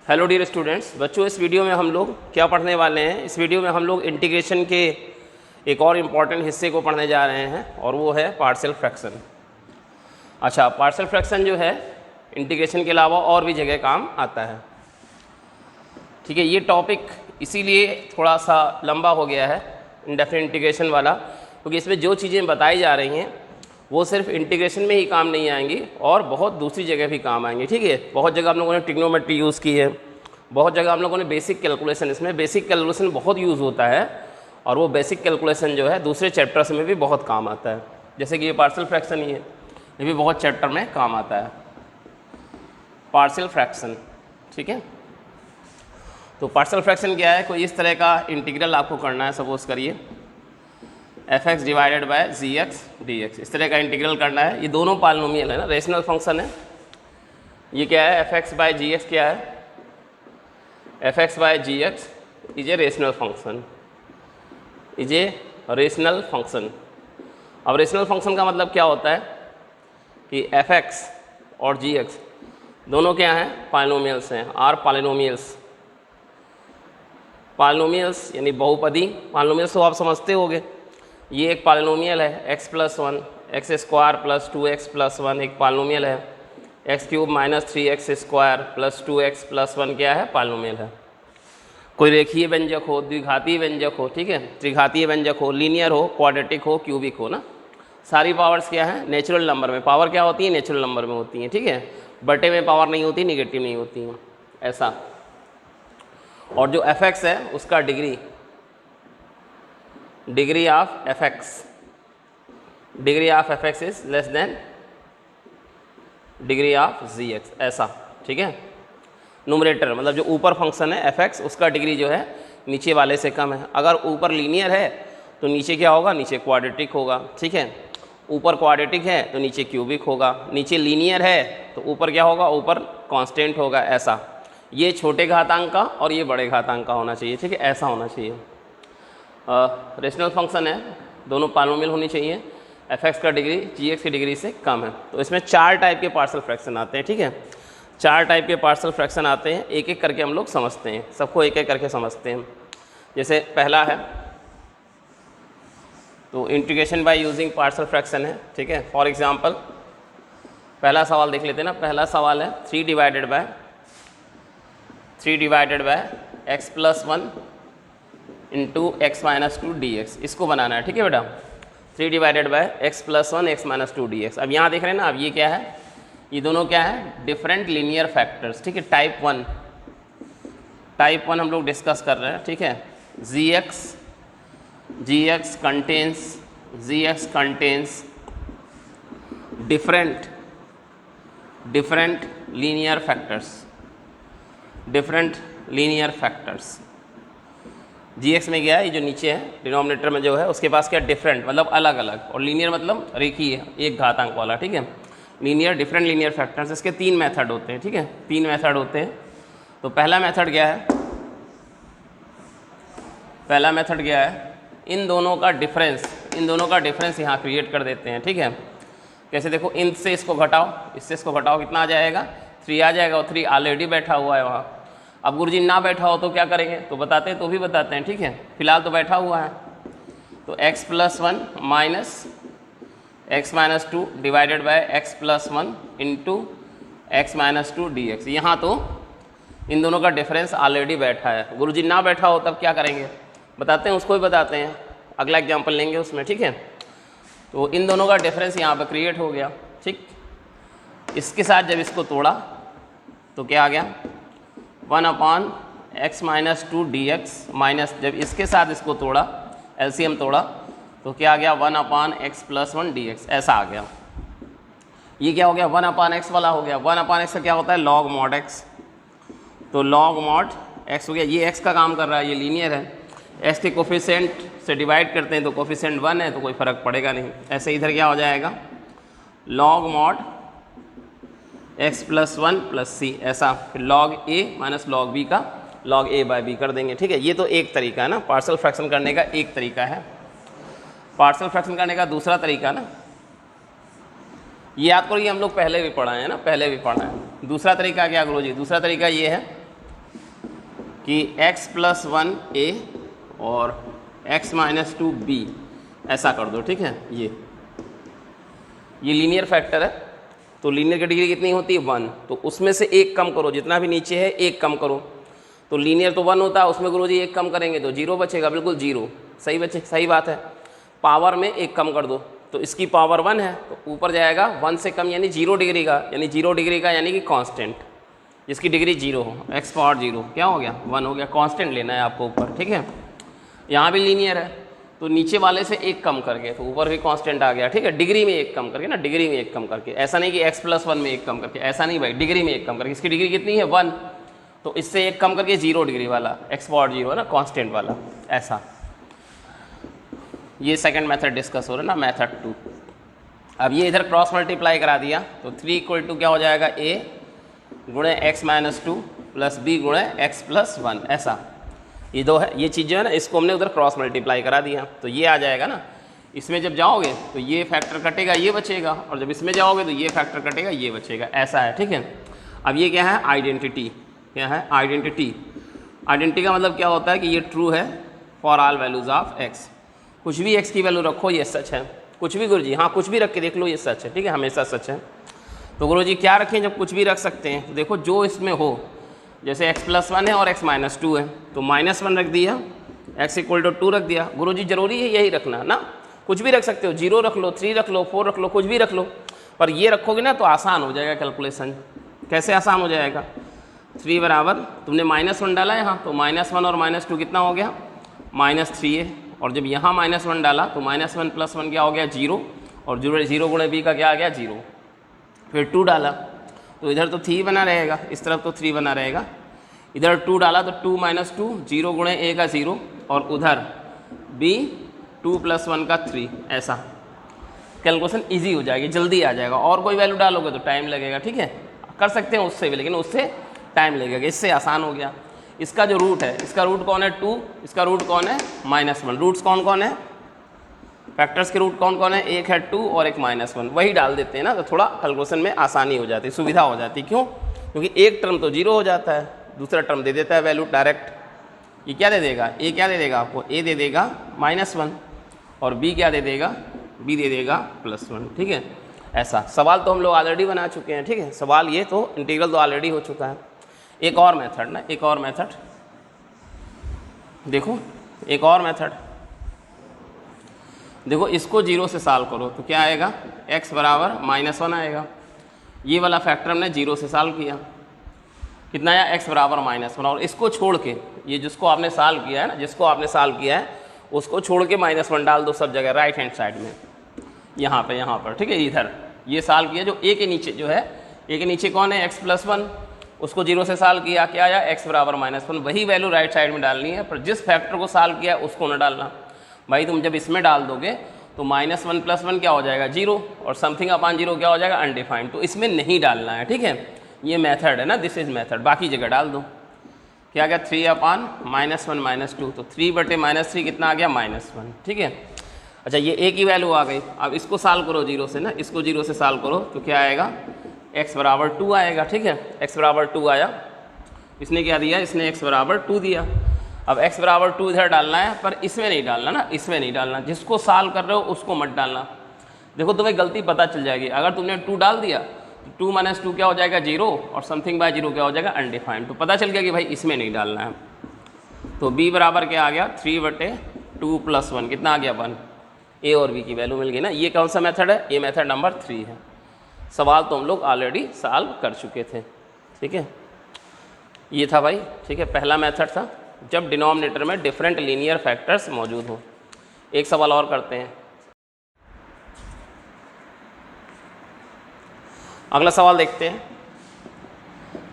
Hello dear students, बच्चों इस video में हम लोग क्या पढ़ने वाले हैं। इस वीडियो में हम लोग इंटीग्रेशन के एक और इम्पॉर्टेंट हिस्से को पढ़ने जा रहे हैं और वो है पार्शियल फ्रैक्शन। अच्छा, पार्शियल फ्रैक्शन जो है इंटीग्रेशन के अलावा और भी जगह काम आता है। ठीक है, ये टॉपिक इसीलिए थोड़ा सा लंबा हो गया है इंडेफिनिट इंटीग्रेशन वाला, क्योंकि इसमें जो चीज़ें बताई जा रही हैं वो सिर्फ इंटीग्रेशन में ही काम नहीं आएंगी और बहुत दूसरी जगह भी काम आएंगी। ठीक है, बहुत जगह हम लोगों ने ट्रिग्नोमेट्री यूज़ की है, बहुत जगह हम लोगों ने बेसिक कैलकुलेशन, इसमें बेसिक कैलकुलेशन बहुत यूज़ होता है और वो बेसिक कैलकुलेशन जो है दूसरे चैप्टर्स में भी बहुत काम आता है। जैसे कि ये पार्शियल फ्रैक्शन ही है, ये भी बहुत चैप्टर में काम आता है पार्शियल फ्रैक्शन। ठीक है, तो पार्शियल फ्रैक्शन क्या है? कोई इस तरह का इंटीग्रल आपको करना है, सपोज करिए f(x) divided by gx dx, इस तरह का इंटीग्रल करना है। ये दोनों पॉलिनोमियल है ना, रेशनल फंक्शन है। ये क्या है? f(x) बाय gx क्या है? f(x) by gx is a rational function, is a rational function. अब रेशनल फंक्शन का मतलब क्या होता है कि f(x) और gx दोनों क्या हैं? पॉलिनोमियल्स हैं, आर पॉलिनोमियल्स। पॉलिनोमियल्स यानी बहुपदी। पॉलिनोमियल्स तो आप समझते होंगे, ये एक पॉलिनोमियल है x+1 x² + 2x + 1 एक पॉलिनोमियल है, x³ - 3x² + 2x + 1 क्या है? पॉलिनोमियल है। कोई रेखीय व्यंजक हो, द्विघातीय व्यंजक हो, ठीक है, त्रिघातीय व्यंजक हो, लीनियर हो, क्वाड्रेटिक हो, क्यूबिक हो ना, सारी पावर्स क्या है? नेचुरल नंबर में। पावर क्या होती है? नेचुरल नंबर में होती है। ठीक है, बटे में पावर नहीं होती, निगेटिव नहीं होती है, ऐसा। और जो f(x) है उसका degree of f(x) is less than degree of gx, ऐसा। ठीक है, न्यूमरेटर मतलब जो ऊपर फंक्शन है f(x) उसका डिग्री जो है नीचे वाले से कम है। अगर ऊपर लीनियर है तो नीचे क्या होगा? नीचे क्वाड्रेटिक होगा। ठीक है, ऊपर क्वाड्रेटिक है तो नीचे क्यूबिक होगा, नीचे लीनियर है तो ऊपर क्या होगा? ऊपर कांस्टेंट होगा, ऐसा। ये छोटे घातांक का और ये बड़े घातांक का होना चाहिए। ठीक है, ऐसा होना चाहिए। रेशनल फंक्शन है, दोनों पॉलिनोमियल होनी चाहिए, f(x) का डिग्री gx की डिग्री से कम है। तो इसमें 4 टाइप के पार्शियल फ्रैक्शन आते हैं। ठीक है, 4 टाइप के पार्शियल फ्रैक्शन आते हैं, एक एक करके हम लोग समझते हैं, सबको एक एक करके समझते हैं। जैसे पहला है तो integration by using partial fraction है। ठीक है, फॉर एग्जांपल पहला सवाल देख लेते हैं ना। पहला सवाल है 3 divided by x+1 into x-2 dx, इसको बनाना है। ठीक है बेटा, 3 divided by x+1 x-2 dx। अब यहाँ देख रहे हैं ना, अब ये क्या है? ये दोनों क्या है? Different linear factors. ठीक है, टाइप 1 हम लोग डिस्कस कर रहे हैं। ठीक है, gx contains different linear factors. gx में गया है, ये जो नीचे है डिनोमिनेटर में जो है उसके पास क्या? डिफरेंट मतलब अलग अलग, और लीनियर मतलब रेखीय, एक घातांक वाला। ठीक है, डिफरेंट लीनियर फैक्टर्स। इसके 3 मेथड होते हैं। ठीक है, 3 मेथड होते हैं। तो पहला मेथड क्या है? इन दोनों का डिफरेंस यहाँ क्रिएट कर देते हैं। ठीक है, कैसे? देखो, इन से इसको घटाओ, इससे इसको घटाओ, कितना आ जाएगा? 3 आ जाएगा, और 3 ऑलरेडी बैठा हुआ है वहाँ। अब गुरुजी ना बैठा हो तो क्या करेंगे? तो बताते हैं, तो भी बताते हैं। ठीक है, फिलहाल तो बैठा हुआ है, तो x+1 minus x-2 divided by x+1 into x-2 dx। यहाँ तो इन दोनों का डिफरेंस ऑलरेडी बैठा है। गुरुजी ना बैठा हो तब क्या करेंगे? बताते हैं, उसको भी बताते हैं, अगला एग्जाम्पल लेंगे उसमें। ठीक है, तो इन दोनों का डिफरेंस यहाँ पर क्रिएट हो गया। ठीक, इसके साथ जब इसको तोड़ा तो क्या आ गया? 1/x-2 dx माइनस, जब इसके साथ इसको तोड़ा, एलसीएम तोड़ा, तो क्या आ गया? 1/x+1 dx, ऐसा आ गया। ये क्या हो गया? 1/x वाला हो गया। 1/x का क्या होता है? log mod x, तो log mod x हो गया। ये x का काम कर रहा है, ये लीनियर है, x के कोफिशिएंट से डिवाइड करते हैं तो कोफिशिएंट 1 है, तो कोई फ़र्क पड़ेगा नहीं। ऐसे इधर क्या हो जाएगा? log mod x+1 + c, ऐसा। फिर log a minus log b का log a/b कर देंगे। ठीक है, ये तो एक तरीका है ना, पार्शियल फ्रैक्शन करने का एक तरीका है। पार्शियल फ्रैक्शन करने का दूसरा तरीका ना, ये याद करो, ये हम लोग पहले भी पढ़ा है ना, दूसरा तरीका क्या गुरुजी? दूसरा तरीका ये है कि x+1 a और x-2 b ऐसा कर दो, ठीक है। ये लीनियर फैक्टर है, तो लीनियर की डिग्री कितनी होती है 1, तो उसमें से एक कम करो, जितना भी नीचे है एक कम करो। तो लीनियर तो 1 होता है, उसमें गुरुजी एक कम करेंगे तो 0 बचेगा, बिल्कुल 0, सही बात है। पावर में एक कम कर दो, तो इसकी पावर 1 है तो ऊपर जाएगा 1 से कम यानी 0 डिग्री का, यानी कि कांस्टेंट जिसकी डिग्री 0 हो, x पावर 0 क्या हो गया 1 हो गया। कांस्टेंट लेना है आपको ऊपर, ठीक है। यहाँ भी लीनियर है तो नीचे वाले से एक कम करके तो ऊपर भी कांस्टेंट आ गया, ठीक है। डिग्री में एक कम करके ना, डिग्री में एक कम करके, ऐसा नहीं कि x+1 में एक कम करके, ऐसा नहीं भाई, डिग्री में एक कम करके। इसकी डिग्री कितनी है 1, तो इससे एक कम करके 0 डिग्री वाला, x पावर 0 है ना, कांस्टेंट वाला, ऐसा। ये सेकंड मेथड डिस्कस हो रहा है ना, मेथड 2। अब ये इधर क्रॉस मल्टीप्लाई करा दिया तो 3 = क्या हो जाएगा a गुणे x-2 प्लस b गुणे x+1, ऐसा। ये दो है, ये चीज़ जो है ना, इसको हमने उधर क्रॉस मल्टीप्लाई करा दिया तो ये आ जाएगा ना। इसमें जब जाओगे तो ये फैक्टर कटेगा, ये बचेगा, और जब इसमें जाओगे तो ये फैक्टर कटेगा, ये बचेगा, ऐसा है, ठीक है। अब ये क्या है आइडेंटिटी, क्या है आइडेंटिटी। आइडेंटिटी का मतलब क्या होता है कि ये ट्रू है for all values of x। कुछ भी x की वैल्यू रखो ये सच है, कुछ भी गुरुजी, हाँ कुछ भी रख के देख लो ये सच है, ठीक है, हमेशा सच है। तो गुरुजी क्या रखें जब कुछ भी रख सकते हैं, तो देखो जो इसमें हो, जैसे x+1 है और x-2 है तो -1 रख दिया, x = 2 रख दिया। गुरुजी जरूरी है यही रखना ना, कुछ भी रख सकते हो, 0 रख लो, 3 रख लो, 4 रख लो, कुछ भी रख लो, पर ये रखोगे ना तो आसान हो जाएगा कैलकुलेशन। कैसे आसान हो जाएगा, 3 बराबर तुमने -1 डाला यहाँ तो -1 और -2 कितना हो गया -3 है, और जब यहाँ -1 डाला तो -1 + 1 क्या हो गया 0, और 0 गुणे b का क्या आ गया 0। फिर 2 डाला तो इधर तो 3 बना रहेगा, इस तरफ तो 3 बना रहेगा, इधर 2 डाला तो 2 - 2, 0 गुणे a का 0, और उधर b 2 + 1 का 3, ऐसा। कैलकुलेशन इजी हो जाएगी, जल्दी आ जाएगा। और कोई वैल्यू डालोगे तो टाइम लगेगा, ठीक है, कर सकते हैं उससे भी, लेकिन उससे टाइम लगेगा, इससे आसान हो गया। इसका जो रूट है, इसका रूट कौन है 2, इसका रूट कौन है -1। रूट्स कौन कौन है, फैक्टर्स के रूट कौन कौन है, एक है 2 और एक -1, वही डाल देते हैं ना, तो थोड़ा कैलकुलेशन में आसानी हो जाती है, सुविधा हो जाती है। क्यों, क्योंकि एक टर्म तो 0 हो जाता है, दूसरा टर्म दे देता है वैल्यू डायरेक्ट। ये क्या दे देगा, a क्या दे देगा आपको, a दे देगा -1, और b क्या दे देगा, b दे देगा +1, ठीक है। ऐसा सवाल तो हम लोग ऑलरेडी बना चुके हैं, ठीक है, सवाल ये तो इंटीग्रल तो ऑलरेडी हो चुका है। एक और मेथड ना, एक और मेथड देखो, एक और मेथड देखो, इसको 0 से सॉल्व करो तो क्या आएगा, x बराबर -1 आएगा। ये वाला फैक्टर हमने 0 से सॉल्व किया, कितना आया x बराबर -1, और इसको छोड़ के, ये जिसको आपने सॉल्व किया है ना, जिसको आपने सॉल्व किया है उसको छोड़ के -1 डाल दो सब जगह, राइट हैंड साइड में, यहाँ पर, ठीक है। इधर ये सॉल्व किया, जो a के नीचे जो है, a के नीचे कौन है x+1, उसको 0 से सॉल्व किया, क्या आया x बराबर -1, वही वैल्यू राइट साइड में डालनी है, पर जिस फैक्टर को सॉल्व किया उसको न डालना। भाई तुम जब इसमें डाल दोगे तो -1 + 1 क्या हो जाएगा 0, और समथिंग अपॉन 0 क्या हो जाएगा अनडिफाइंड, तो इसमें नहीं डालना है, ठीक है। ये मेथड है ना, दिस इज मेथड, बाकी जगह डाल दो। क्या गया 3/-1 -2, तो 3/-3 कितना आ गया -1, ठीक है। अच्छा ये a की वैल्यू आ गई, अब इसको सॉल्व करो 0 से ना, इसको 0 से सॉल्व करो तो क्या आएगा x बराबर 2 आएगा, ठीक है। x बराबर 2 आया, इसने क्या दिया, इसने x बराबर 2 दिया। अब x बराबर 2 इधर डालना है, पर इसमें नहीं डालना ना, इसमें नहीं डालना, जिसको सॉल्व कर रहे हो उसको मत डालना। देखो तुम्हें गलती पता चल जाएगी, अगर तुमने 2 डाल दिया तो 2 - 2 क्या हो जाएगा 0, और समथिंग बाय 0 क्या हो जाएगा अनडिफाइंड, तो पता चल गया कि भाई इसमें नहीं डालना है। तो b बराबर क्या आ गया 3/2 + 1, कितना आ गया 1, a और b की वैल्यू मिल गई ना। ये कौन सा मेथड है, ये मेथड नंबर 3 है। सवाल तो हम लोग ऑलरेडी सॉल्व कर चुके थे, ठीक है। ये था भाई, ठीक है, पहला मेथड था जब डिनोमिनेटर में डिफरेंट लीनियर फैक्टर्स मौजूद हो। एक सवाल और करते हैं, अगला सवाल देखते हैं।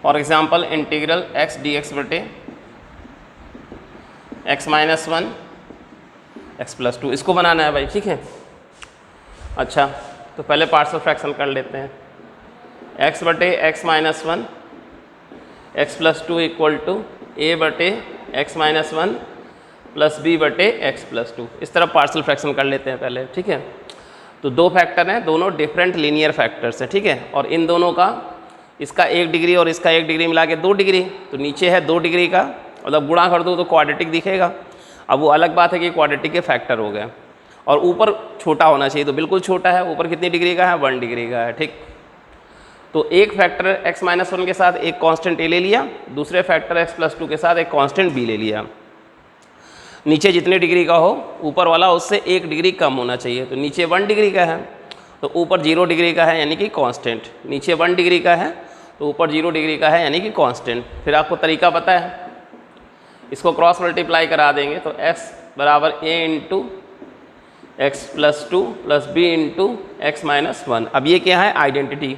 For example integral x dx बटे x-1 x+2, इसको बनाना है भाई, ठीक है। अच्छा तो पहले पार्शियल फ्रैक्शन कर लेते हैं। x बटे x-1 x+2 = a बटे x-1 प्लस b बटे x+2, इस तरह पार्शियल फ्रैक्शन कर लेते हैं पहले, ठीक है। तो दो फैक्टर हैं, दोनों डिफरेंट लीनियर फैक्टर्स हैं, ठीक है, और इन दोनों का, इसका 1 डिग्री और इसका 1 डिग्री मिला के 2 डिग्री, तो नीचे है 2 डिग्री का मतलब गुणा कर दो तो क्वाड्रेटिक दिखेगा। अब वो अलग बात है कि क्वाड्रेटिक के फैक्टर हो गए, और ऊपर छोटा होना चाहिए, तो बिल्कुल छोटा है, ऊपर कितनी डिग्री का है, 1 डिग्री का है, ठीक। तो एक फैक्टर x-1 के साथ एक कांस्टेंट a ले लिया, दूसरे फैक्टर x+2 के साथ एक कांस्टेंट b ले लिया। नीचे जितनी डिग्री का हो, ऊपर वाला उससे 1 डिग्री कम होना चाहिए, तो नीचे 1 डिग्री का है तो ऊपर 0 डिग्री का है यानी कि कांस्टेंट, नीचे 1 डिग्री का है तो ऊपर 0 डिग्री का है यानी कि कांस्टेंट। फिर आपको तरीका पता है, इसको क्रॉस मल्टीप्लाई करा देंगे तो x बराबर a into x+2 plus b into x-1। अब ये क्या है, आइडेंटिटी।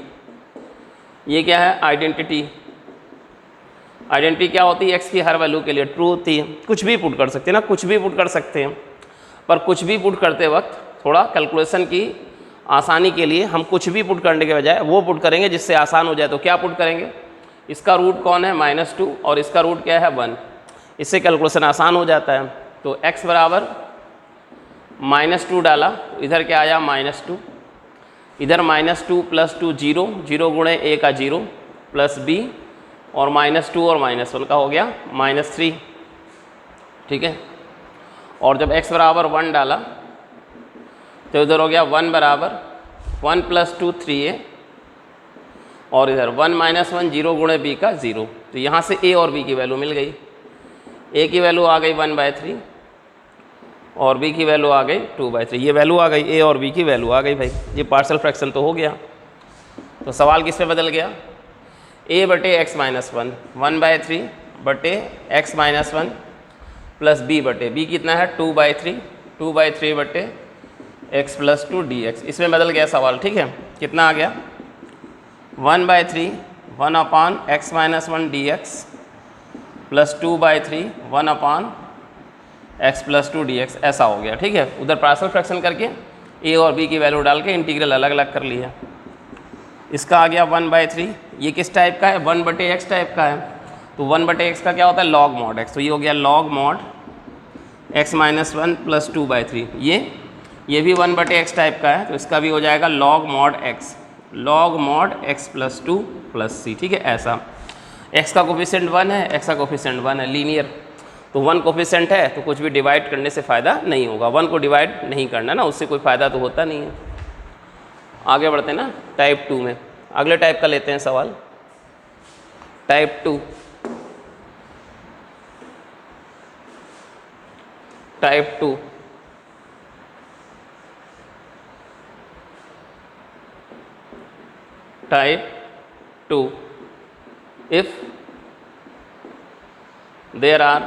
ये क्या है, आइडेंटिटी। आइडेंटिटी क्या होती है, x की हर वैल्यू के लिए ट्रू होती है। कुछ भी पुट कर सकते हैं ना, कुछ भी पुट कर सकते हैं, पर कुछ भी पुट करते वक्त थोड़ा कैलकुलेशन की आसानी के लिए हम कुछ भी पुट करने के बजाय वो पुट करेंगे जिससे आसान हो जाए। तो क्या पुट करेंगे, इसका रूट कौन है, -2, और इसका रूट क्या है, 1। इससे कैलकुलेशन आसान हो जाता है। तो x बराबर -2 डाला, इधर क्या आया, -2, इधर -2 + 2 0, 0 गुणे a का 0 प्लस b, और -2 और -1 का हो गया -3, ठीक है। और जब x बराबर 1 डाला तो इधर हो गया 1 बराबर 1 + 2 3a, और इधर 1 - 1 0 गुणे b का 0। तो यहाँ से a और b की वैल्यू मिल गई। a की वैल्यू आ गई 1/3 और b की वैल्यू आ गई 2/3। ये वैल्यू आ गई, a और b की वैल्यू आ गई भाई। ये पार्शियल फ्रैक्शन तो हो गया। तो सवाल किस पे बदल गया, a बटे x-1 1/3 बटे x-1 प्लस b बटे b कितना है 2/3 बटे x+2 dx। इसमें बदल गया सवाल, ठीक है। कितना आ गया 1/3 1/x-1 dx plus 2/3 1/x+2 dx, ऐसा हो गया, ठीक है। उधर पार्शियल फ्रैक्शन करके a और b की वैल्यू डाल के इंटीग्रल अलग अलग कर लिया। इसका आ गया 1/3। ये किस टाइप का है, 1/x टाइप का है। तो 1/x का क्या होता है, log mod x। तो ये हो गया log mod x-1 प्लस 2/3। ये भी 1/x टाइप का है, तो इसका भी हो जाएगा log mod x plus 2 plus c, ठीक है। ऐसा x का कोफिशिएंट 1 है, x का कोफिशिएंट 1 है, लीनियर। तो 1 कोफिशिएंट है तो कुछ भी डिवाइड करने से फ़ायदा नहीं होगा। 1 को डिवाइड नहीं करना ना, उससे कोई फ़ायदा तो होता नहीं है। आगे बढ़ते हैं ना टाइप 2 में। अगले टाइप का लेते हैं सवाल, type 2। Type 2 type 2 if there are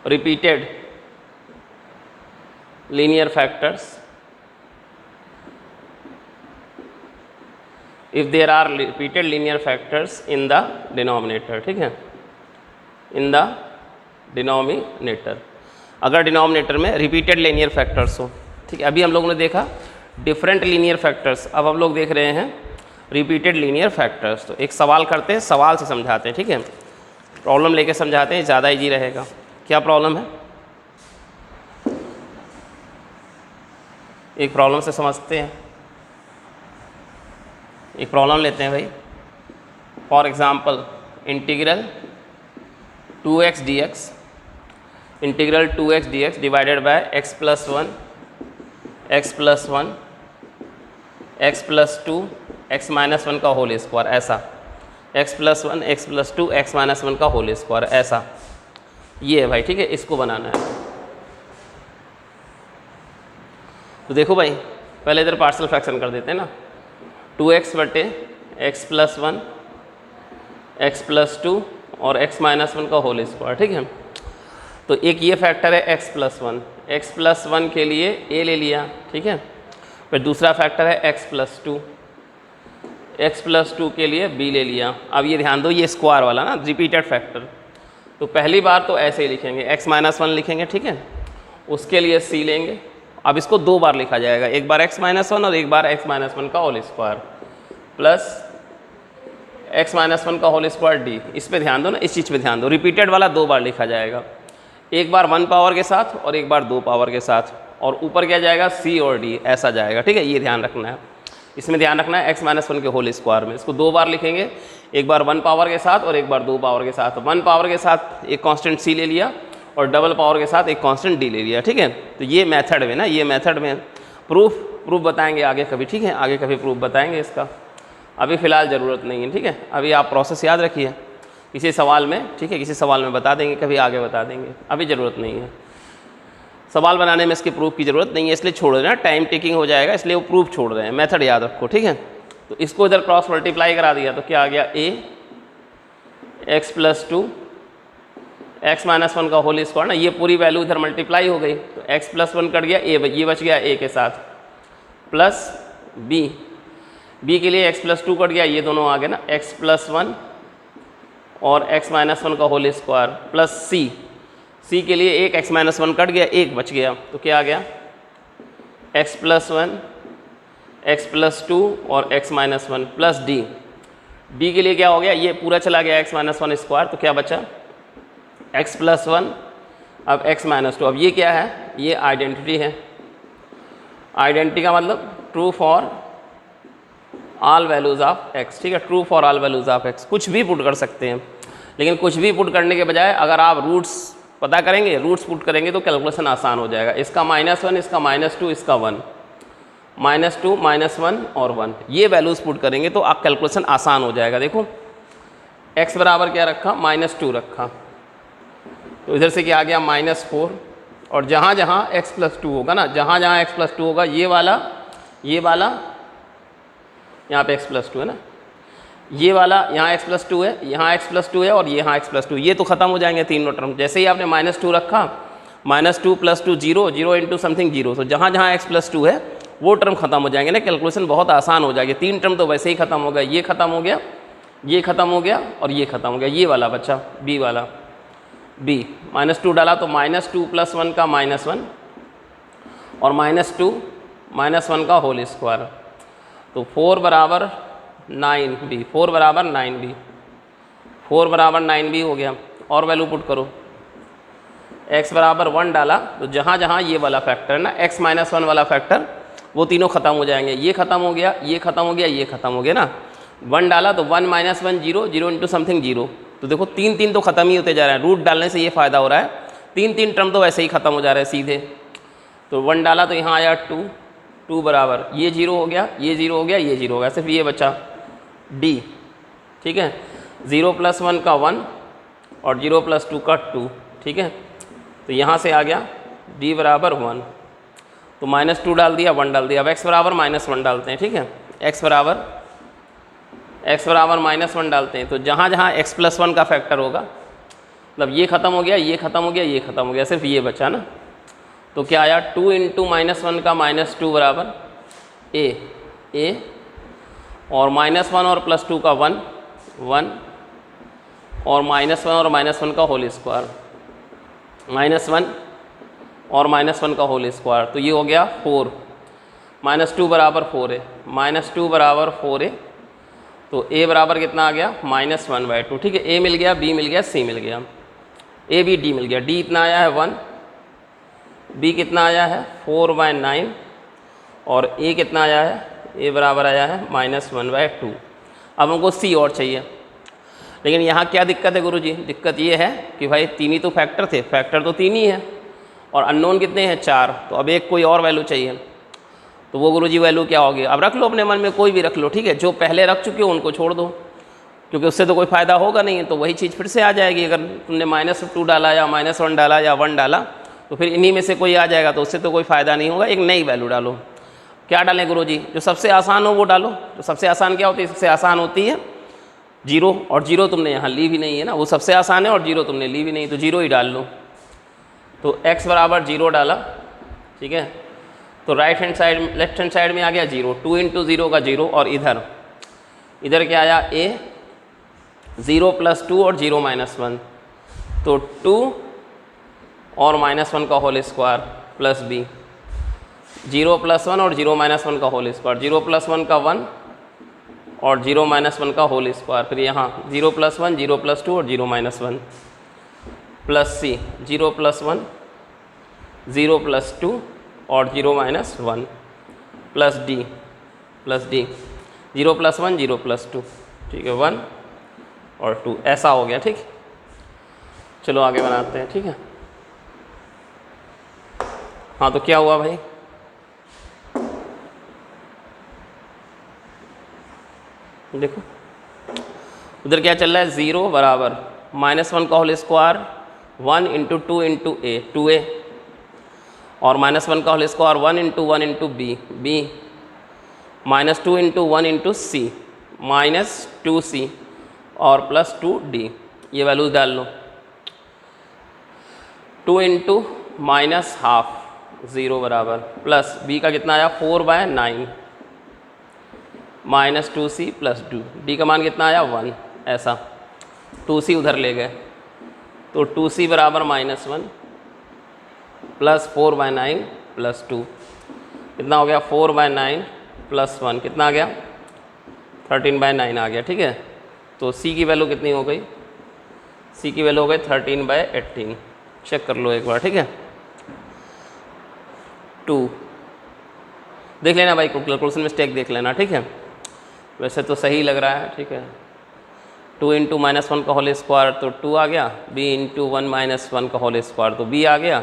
repeated linear factors, if there are repeated linear factors in the denominator, ठीक है, in the denominator। अगर डिनोमिनेटर में रिपीटेड लीनियर फैक्टर्स हो, ठीक है। अभी हम लोगों ने देखा डिफरेंट लीनियर फैक्टर्स, अब हम लोग देख रहे हैं रिपीटेड लीनियर फैक्टर्स। तो एक सवाल करते हैं, सवाल से समझाते हैं, ठीक है। प्रॉब्लम लेके समझाते हैं, ज़्यादा इजी रहेगा। क्या प्रॉब्लम है, एक प्रॉब्लम से समझते हैं। एक प्रॉब्लम लेते हैं भाई। For example integral 2x dx divided by x+1 x+1 x+2 x-1 का होल स्क्वायर, ऐसा x+1 x+2 x-1 का होल स्क्वायर, ऐसा। ये है भाई, ठीक है। इसको बनाना है। तो देखो भाई, पहले इधर पार्शियल फ्रैक्शन कर देते हैं ना। 2x बटे x+1 x+2 और x-1 का होल स्क्वायर, ठीक है। तो एक ये फैक्टर है x+1 के लिए a ले लिया, ठीक है। फिर दूसरा फैक्टर है x+2 के लिए b ले लिया। अब ये ध्यान दो, ये स्क्वायर वाला ना रिपीटेड फैक्टर। तो पहली बार तो ऐसे ही लिखेंगे, x-1 लिखेंगे, ठीक है। उसके लिए c लेंगे। अब इसको दो बार लिखा जाएगा, एक बार x-1 और एक बार x-1 का होल स्क्वायर प्लस x-1 का होल स्क्वायर d। इस पे ध्यान दो ना, इस चीज़ पे ध्यान दो। रिपीटेड वाला दो बार लिखा जाएगा, एक बार 1 पावर के साथ और एक बार 2 पावर के साथ, और ऊपर क्या जाएगा c और d, ऐसा जाएगा, ठीक है। ये ध्यान रखना है, इसमें ध्यान रखना है x-1 के होल स्क्वायर में। इसको दो बार लिखेंगे, एक बार 1 पावर के साथ और एक बार 2 पावर के साथ। 1 पावर के साथ एक कांस्टेंट सी ले लिया और डबल पावर के साथ एक कांस्टेंट डी ले लिया, ठीक है। तो ये मेथड में ना, ये मेथड में प्रूफ बताएंगे आगे कभी, ठीक है, आगे कभी प्रूफ बताएंगे इसका, अभी फ़िलहाल ज़रूरत नहीं है, ठीक है। अभी आप प्रोसेस याद रखिए किसी सवाल में, ठीक है, किसी सवाल में बता देंगे, कभी आगे बता देंगे, अभी ज़रूरत नहीं है। सवाल बनाने में इसके प्रूफ की ज़रूरत नहीं है, इसलिए छोड़ रहे हैं, टाइम टेकिंग हो जाएगा, इसलिए वो प्रूफ छोड़ रहे हैं, मेथड याद रखो, ठीक है। तो इसको इधर क्रॉस मल्टीप्लाई करा दिया तो क्या आ गया, a x + 2 x - 1 का होल स्क्वायर ना, ये पूरी वैल्यू इधर मल्टीप्लाई हो गई तो x + 1 कट गया, ये बच गया a के साथ, प्लस b के लिए x + 2 कट गया, ये दोनों आ गए ना, x + 1 और x - 1 का होल स्क्वायर, प्लस c के लिए एक x - 1 कट गया, एक बच गया, तो क्या आ गया, x + 1 x + 2 और x - 1 प्लस d के लिए क्या हो गया, ये पूरा चला गया x - 1 स्क्वायर, तो क्या बचा, x + 1 अब x - 2। अब ये क्या है, ये आइडेंटिटी है, आइडेंटिटी का मतलब true for all values of x, ठीक है, true for all values of x। कुछ भी पुट कर सकते हैं, लेकिन कुछ भी पुट करने के बजाय अगर आप रूट्स पता करेंगे, रूट्स पुट करेंगे तो कैलकुलेशन आसान हो जाएगा। इसका -1, इसका -2, इसका 1, -2 -1 और 1, ये वैल्यूज़ पुट करेंगे तो आप कैलकुलेशन आसान हो जाएगा। देखो x बराबर क्या रखा, -2 रखा, तो इधर से क्या आ गया, -4, और जहाँ जहाँ x + 2 होगा ना, जहाँ जहाँ x + 2 होगा, ये वाला यहाँ पे x + 2 है ना, ये वाला यहाँ x + 2 है, यहाँ x + 2 है और यहाँ x + 2, ये तो ख़त्म हो जाएंगे तीनों टर्म। जैसे ही आपने -2 रखा, -2 + 2 0, 0 इंटू समथिंग 0, तो जहाँ जहाँ x + 2 है वो टर्म खत्म हो जाएंगे ना, कैलकुलेशन बहुत आसान हो जाएगी। 3 टर्म तो वैसे ही खत्म हो गया, ये खत्म हो गया, ये खत्म हो गया और ये खत्म हो गया, ये वाला बचा b वाला, b -2 डाला तो -2 + 1 का -1 और -2 -1 का होल स्क्वायर, तो 4 बराबर 9b, 4 बराबर 9b, 4 बराबर 9b हो गया। और वैल्यू पुट करो, x बराबर 1 डाला तो जहाँ जहाँ ये वाला फैक्टर है ना, x - 1 वाला फैक्टर, वो तीनों खत्म हो जाएंगे, ये खत्म हो गया, ये खत्म हो गया, ये खत्म हो गया ना। 1 डाला तो 1 - 1 0, 0 इंटू समथिंग 0, तो देखो 3 तो खत्म ही होते जा रहे हैं। रूट डालने से ये फ़ायदा हो रहा है, 3 टर्म तो वैसे ही खत्म हो जा रहे हैं सीधे। तो 1 डाला तो यहाँ आया 2 बराबर, ये 0 हो गया, ये 0 हो गया, ये 0 हो गया, सिर्फ ये बचा d, ठीक है। 0 + 1 का 1 और 0 + 2 का 2, ठीक है। तो यहाँ से आ गया d बराबर 1, तो -2 डाल दिया, 1 डाल दिया। अब x बराबर -1 डालते हैं, ठीक है, x बराबर -1 डालते हैं, तो जहाँ जहाँ x + 1 का फैक्टर होगा, मतलब ये ख़त्म हो गया, ये ख़त्म हो गया, ये ख़त्म हो गया, सिर्फ ये बचा ना। तो क्या आया, 2 इंटू -1 का -2 बराबर a और -1 और +2 का 1 और -1 और -1 का होल स्क्वायर, -1 और -1 का होल स्क्वायर, तो ये हो गया 4, -2 बराबर 4 है, -2 बराबर 4 है, तो a बराबर कितना आ गया, -1/2, ठीक है। a मिल गया, b मिल गया, c मिल गया, a b d मिल गया। d इतना आया है 1, b कितना आया है 4/9 और a कितना आया है, a बराबर आया है -1/2। अब हमको c और चाहिए, लेकिन यहाँ क्या दिक्कत है गुरुजी, दिक्कत ये है कि भाई 3 ही तो फैक्टर थे, फैक्टर तो 3 ही है और अननोन कितने हैं, 4, तो अब एक कोई और वैल्यू चाहिए। तो वो गुरुजी वैल्यू क्या होगी, अब रख लो अपने मन में, कोई भी रख लो, ठीक है। जो पहले रख चुके हो उनको छोड़ दो, क्योंकि उससे तो कोई फ़ायदा होगा नहीं, तो वही चीज़ फिर से आ जाएगी। अगर तुमने -2 डाला या -1 डाला या 1 डाला, तो फिर इन्हीं में से कोई आ जाएगा, तो उससे तो कोई फ़ायदा नहीं होगा। एक नई वैल्यू डालो। क्या डालें गुरुजी, जो सबसे आसान हो वो डालो। तो सबसे आसान क्या होती है, सबसे आसान होती है 0, और 0 तुमने यहाँ ली भी नहीं है ना, वो सबसे आसान है और 0 तुमने ली भी नहीं, तो 0 ही डाल लो। तो x बराबर 0 डाला, ठीक है, तो लेफ्ट हैंड साइड में आ गया 0, 2 इंटू 0 का 0, और इधर क्या आया a, 0 + 2 और 0 - 1, तो 2 और -1 का होल स्क्वायर प्लस b, 0 + 1 और 0 - 1 का होल स्क्वायर, 0 + 1 का 1 और 0 - 1 का होल स्क्वायर, फिर यहाँ 0 + 1, 0 + 2 और 0 - 1 प्लस c, 0 + 1, 0 + 2 और 0 - 1 प्लस d, 0 + 1, 0 + 2, ठीक है, 1 और 2 ऐसा हो गया। ठीक, चलो आगे बनाते हैं। ठीक है, हाँ तो क्या हुआ भाई, देखो उधर क्या चल रहा है, 0 बराबर -1 का whole square 1 into 2 into a 2a, और -1 का whole square 1 into 1 into b, -2 into 1 into c -2c और +2d। ये वैल्यूज डाल लो। 2 इंटू -हाफ 0 बराबर प्लस b का कितना आया 4/9 -2c प्लस 2, d का मान कितना आया 1, ऐसा 2c उधर ले गए तो 2c बराबर -1 प्लस 4/9 प्लस 2 कितना हो गया 4/9 प्लस 1 कितना आ गया 13/9 आ गया। ठीक है, तो c की वैल्यू कितनी हो गई, c की वैल्यू हो गई 13/18। चेक कर लो एक बार। ठीक है, 2 देख लेना भाई, कैलकुलेशन मिस्टेक देख लेना। ठीक है, वैसे तो सही लग रहा है। ठीक है, 2 इंटू -1 का होल स्क्वायर तो 2 आ गया, b इंटू 1 -1 का होल स्क्वायर तो b आ गया,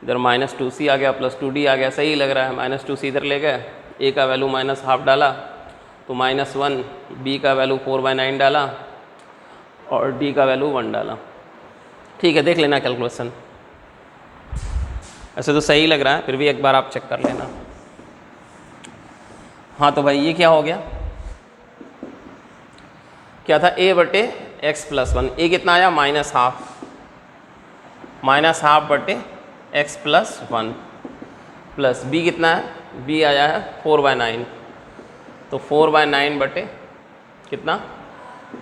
इधर -2c आ गया प्लस 2d आ गया। सही लग रहा है, -2c इधर ले गए, a का वैल्यू -हाफ डाला तो -1, b का वैल्यू 4/9 डाला और d का वैल्यू 1 डाला। ठीक है, देख लेना कैलकुलेशन, ऐसे तो सही लग रहा है, फिर भी एक बार आप चेक कर लेना। हाँ तो भाई ये क्या हो गया, क्या था a/x + 1, a कितना आया -हाफ बटे x + 1 प्लस b कितना है, b आया है 4/9 तो 4/9 बटे कितना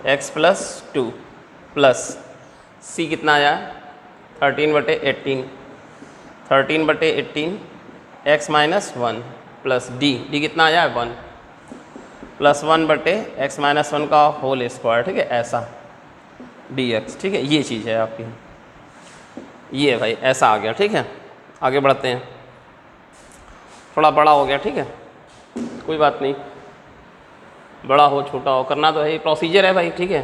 x + 2 प्लस c कितना आया है 13/18 13/18 x - 1 प्लस d कितना आया है 1 प्लस 1 बटे x - 1 का होल स्क्वायर। ठीक है, ऐसा dx। ठीक है, ये चीज़ है आपकी, ये भाई ऐसा आ गया। ठीक है, आगे बढ़ते हैं, थोड़ा बड़ा हो गया। ठीक है, कोई बात नहीं, बड़ा हो छोटा हो करना तो है, प्रोसीजर है भाई। ठीक है,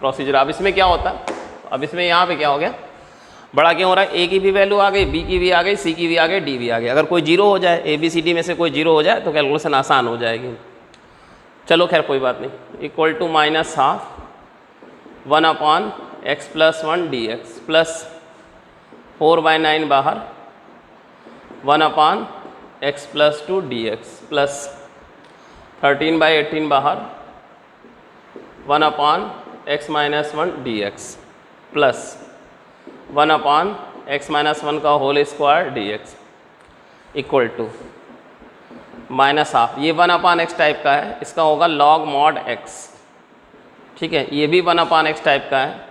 प्रोसीजर। अब इसमें क्या होता है, अब इसमें यहाँ पे क्या हो गया, बड़ा क्यों हो रहा है, a की भी वैल्यू आ गई, b की भी आ गई, c की भी आ गई, d भी आ गई। अगर कोई जीरो हो जाए, a b c d में से कोई जीरो हो जाए तो कैलकुलेशन आसान हो जाएगी। चलो खैर कोई बात नहीं, equal to -half 1/x + 1 dx plus 4/9 बाहर 1/x + 2 dx प्लस 13/18 बाहर 1/x - 1 dx प्लस 1/x - 1 का whole square dx equal to -half. ये 1/x टाइप का है, इसका होगा log mod x। ठीक है, ये भी 1/x टाइप का है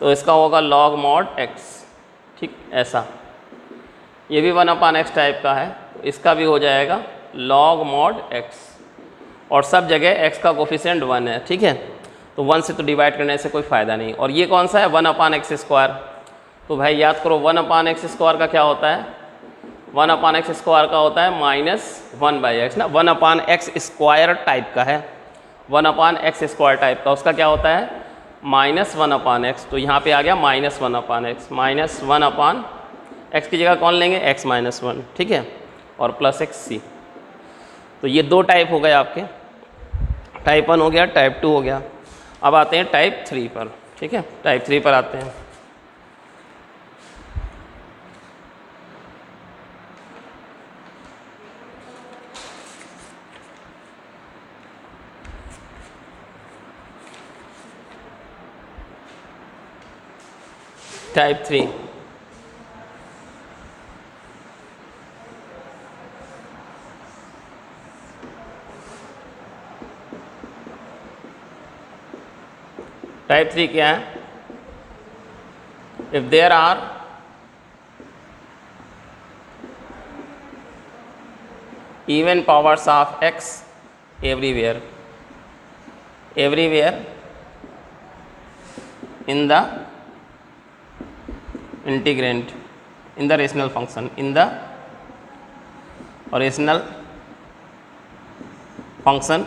तो इसका होगा log mod x। ठीक, ऐसा ये भी 1/x टाइप का है तो इसका भी हो जाएगा log mod x, और सब जगह x का कोफिशिएंट 1 है। ठीक है, तो 1 से तो डिवाइड करने से कोई फ़ायदा नहीं। और ये कौन सा है 1/x², तो भाई याद करो 1/x² का क्या होता है, 1/x² का होता है -1/x ना, 1/x² टाइप का है, 1/x² टाइप का उसका क्या होता है -1/x। तो यहाँ पे आ गया -1/x, -1/x की जगह कौन लेंगे x - 1। ठीक है, और प्लस x c। तो ये दो टाइप हो गए आपके, टाइप 1 हो गया, टाइप 2 हो गया। अब आते हैं टाइप 3 पर। ठीक है, टाइप 3 पर आते हैं। टाइप 3 टाइप 3 क्या है, if there are even powers of x everywhere in the integrand in the rational function, in the rational function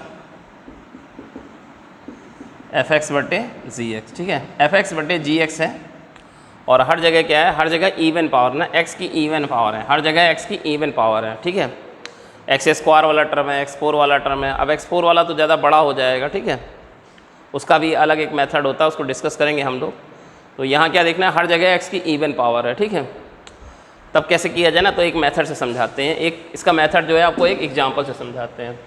F x बटे जी एक्स, ठीक है, एफ एक्स बटे जी एक्स है और हर जगह क्या है, हर जगह इवन पावर ना, एक्स की इवन पावर है, हर जगह एक्स की इवन पावर है, ठीक है। एक्स स्क्वायर वाला टर्म है, एक्स फोर वाला टर्म है। अब एक्स फोर वाला तो ज़्यादा बड़ा हो जाएगा, ठीक है, उसका भी अलग एक मेथड होता है, उसको डिस्कस करेंगे हम लोग। तो यहाँ क्या देखना है, हर जगह एक्स की इवन पावर है, ठीक है। तब कैसे किया जाए ना, तो एक मेथड से समझाते हैं, एक इसका मेथड जो है आपको एक एग्जाम्पल से समझाते हैं।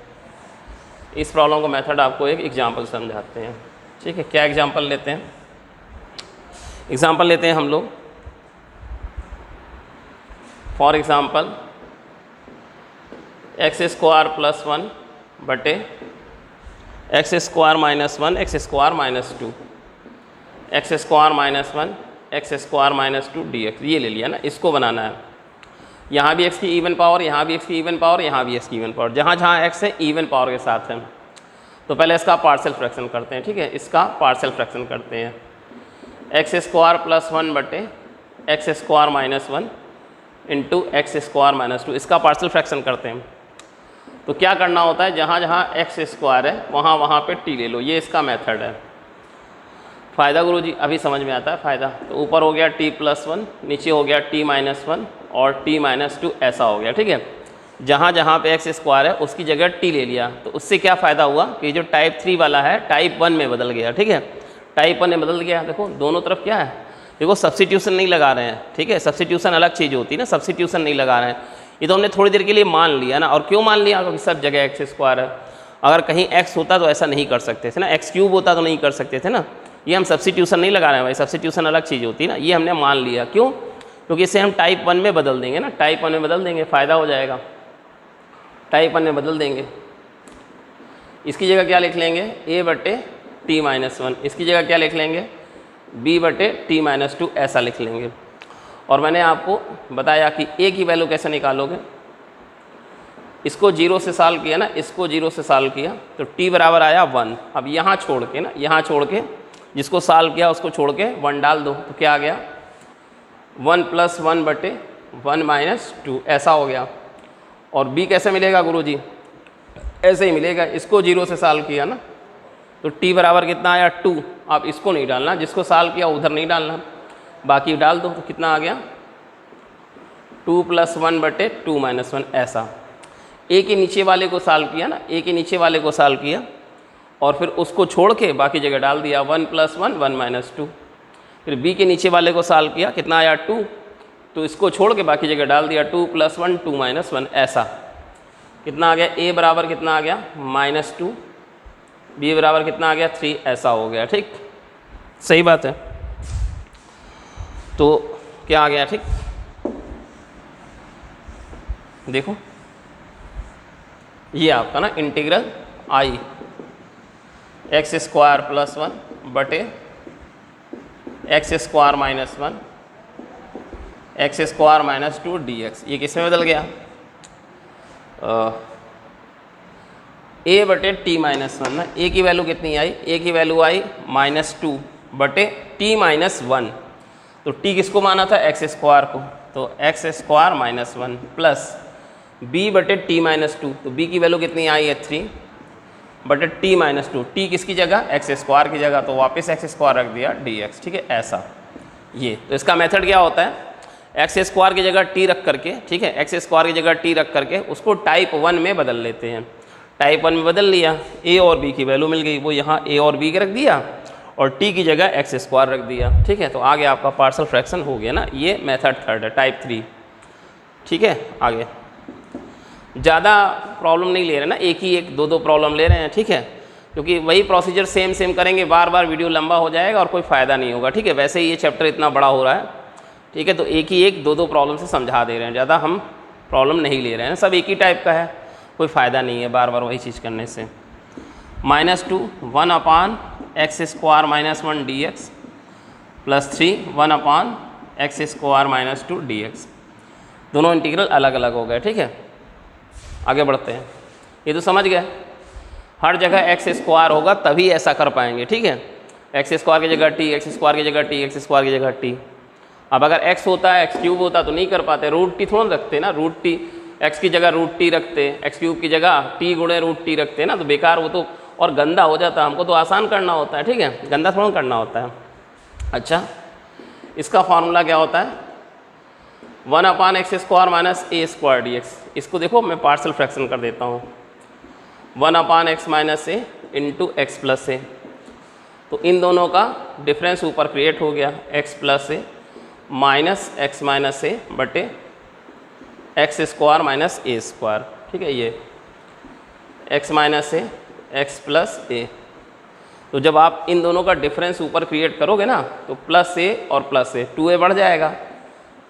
इस प्रॉब्लम का मेथड आपको एक एग्जाम्पल से समझाते हैं, ठीक है। क्या एग्जाम्पल लेते हैं, एग्जाम्पल लेते हैं हम लोग। For example x square plus 1 बटे x square minus 1 x square minus 2, x square minus 1 x square minus 2 d x, ये ले लिया ना, इसको बनाना है। यहाँ भी एक्स की इवन पावर, यहाँ भी एक्स की इवन पावर, यहाँ भी एक्स की इवन पावर, जहाँ जहाँ एक्स है इवन पावर के साथ है। तो पहले इसका पार्शियल फ्रैक्शन करते हैं, ठीक है, इसका पार्शियल फ्रैक्शन करते हैं। एक्स स्क्वायर प्लस 1 बटे x square minus 1 into x square minus 2, इसका पार्शियल फ्रैक्शन करते हैं। तो क्या करना होता है, जहाँ जहाँ एक्स स्क्वायर है वहाँ वहाँ पे टी ले लो, ये इसका मेथड है। फ़ायदा गुरुजी अभी समझ में आता है फ़ायदा। तो ऊपर हो गया टी प्लस 1, नीचे हो गया टी माइनस 1 और टी माइनस 2, ऐसा हो गया, ठीक है। जहाँ जहाँ पे एक्स स्क्वायर है उसकी जगह टी ले लिया, तो उससे क्या फ़ायदा हुआ कि जो टाइप 3 वाला है टाइप 1 में बदल गया, ठीक है, टाइप 1 में बदल गया। देखो दोनों तरफ क्या है, देखो सब्स्टिट्यूशन नहीं लगा रहे हैं, ठीक है, सब्स्टिट्यूशन अलग चीज़ होती है ना, सब्स्टिट्यूशन नहीं लगा रहे हैं। ये तो हमने थोड़ी देर के लिए मान लिया ना, और क्यों मान लिया, क्योंकि सब जगह एक्स स्क्वायर है। अगर कहीं एक्स होता तो ऐसा नहीं कर सकते थे ना, एक्स क्यूब होता तो नहीं कर सकते थे ना। ये हम सब्स्टिट्यूशन नहीं लगा रहे हैं भाई, सब्स्टिट्यूशन अलग चीज़ होती है ना, ये हमने मान लिया। क्यों, क्योंकि इसे हम टाइप 1 में बदल देंगे ना, टाइप 1 में बदल देंगे, फ़ायदा हो जाएगा, टाइप 1 में बदल देंगे। इसकी जगह क्या लिख लेंगे, ए बटे टी माइनस 1, इसकी जगह क्या लिख लेंगे, बी बटे टी माइनस 2, ऐसा लिख लेंगे। और मैंने आपको बताया कि ए की वैल्यू कैसे निकालोगे, इसको 0 से सॉल्व किया ना, इसको 0 से सॉल्व किया तो टी बराबर आया 1। अब यहाँ छोड़ के ना, यहाँ छोड़ के जिसको सॉल्व किया उसको छोड़ के 1 डाल दो, तो क्या आ गया, 1 + 1 बटे 1 - 2, ऐसा हो गया। और b कैसे मिलेगा गुरुजी, ऐसे ही मिलेगा, इसको 0 से सॉल्व किया ना, तो t बराबर कितना आया 2। आप इसको नहीं डालना, जिसको सॉल्व किया उधर नहीं डालना, बाकी डाल दो, तो कितना आ गया 2 + 1 बटे 2 - 1, ऐसा। a के नीचे वाले को सॉल्व किया ना, a के नीचे वाले को सॉल्व किया और फिर उसको छोड़ के बाकी जगह डाल दिया, 1 + 1 1 - 2। फिर b के नीचे वाले को सॉल्व किया, कितना आया 2, तो इसको छोड़ के बाकी जगह डाल दिया, 2 + 1 2 - 1, ऐसा। कितना आ गया, a बराबर कितना आ गया -2, b बराबर कितना आ गया 3, ऐसा हो गया, ठीक, सही बात है। तो क्या आ गया, ठीक, देखो ये आपका ना इंटीग्रल आई एक्स स्क्वायर प्लस 1 बटे x square minus 1 x square minus 2 d x, ये किस में बदल गया, ए बटे टी माइनस 1 ना, ए की वैल्यू कितनी आई, ए की वैल्यू आई -2 बटे टी माइनस 1। तो टी किसको माना था, एक्स स्क्वायर को, तो x square minus 1 plus b बटे टी माइनस 2, तो बी की वैल्यू कितनी आई है 3 बटे टी माइनस 2, टी किसकी जगह, एक्स स्क्वायर की जगह, तो वापस एक्स स्क्वायर रख दिया डी एक्स, ठीक है, ऐसा। ये तो इसका मेथड क्या होता है, एक्स स्क्वायर की जगह टी रख करके, ठीक है, एक्स स्क्वायर की जगह टी रख करके उसको टाइप 1 में बदल लेते हैं। टाइप 1 में बदल लिया, ए और बी की वैल्यू मिल गई, वो यहाँ ए और बी के रख दिया और टी की जगह एक्स स्क्वायर रख दिया, ठीक है। तो आगे आपका पार्शियल फ्रैक्शन हो गया ना, ये मेथड थर्ड है, टाइप 3, ठीक है। आगे ज़्यादा प्रॉब्लम नहीं ले रहे ना, एक ही एक दो प्रॉब्लम ले रहे हैं, ठीक है, क्योंकि वही प्रोसीजर सेम करेंगे, बार बार वीडियो लंबा हो जाएगा और कोई फ़ायदा नहीं होगा, ठीक है। वैसे ही ये चैप्टर इतना बड़ा हो रहा है, ठीक है, तो एक ही एक दो प्रॉब्लम से समझा दे रहे हैं, ज़्यादा हम प्रॉब्लम नहीं ले रहे हैं, सब एक ही टाइप का है, कोई फ़ायदा नहीं है बार बार वही चीज़ करने से। -2 1 upon x square minus 1 d x plus 3 1 upon x square minus 2 d x, दोनों इंटीग्रल अलग अलग हो गए, ठीक है। आगे बढ़ते हैं, ये तो समझ गए, हर जगह एक्स स्क्वायर होगा तभी ऐसा कर पाएंगे, ठीक है। एक्स स्क्वायर की जगह टी, एक्स स्क्वायर की जगह टी, एक्स स्क्वायर की जगह टी। अब अगर एक्स होता है, एक्स क्यूब होता तो नहीं कर पाते, √t थोड़ा रखते ना, √t, एक्स की जगह √t रखते, एक्स क्यूब की जगह t × √t रखते ना, तो बेकार, वो तो और गंदा हो जाता है, हमको तो आसान करना होता है, ठीक है, गंदा थोड़ा करना होता है। अच्छा, इसका फार्मूला क्या होता है, 1/x² माइनस a² dx। इसको देखो मैं पार्शियल फ्रैक्शन कर देता हूँ, 1/x minus a into x plus a. तो इन दोनों का डिफरेंस ऊपर क्रिएट हो गया, x प्लस ए माइनस एक्स माइनस ए बटे x² माइनस a², ठीक है, ये x minus A x plus a. तो जब आप इन दोनों का डिफरेंस ऊपर क्रिएट करोगे ना तो प्लस ए और प्लस ए 2a बढ़ जाएगा,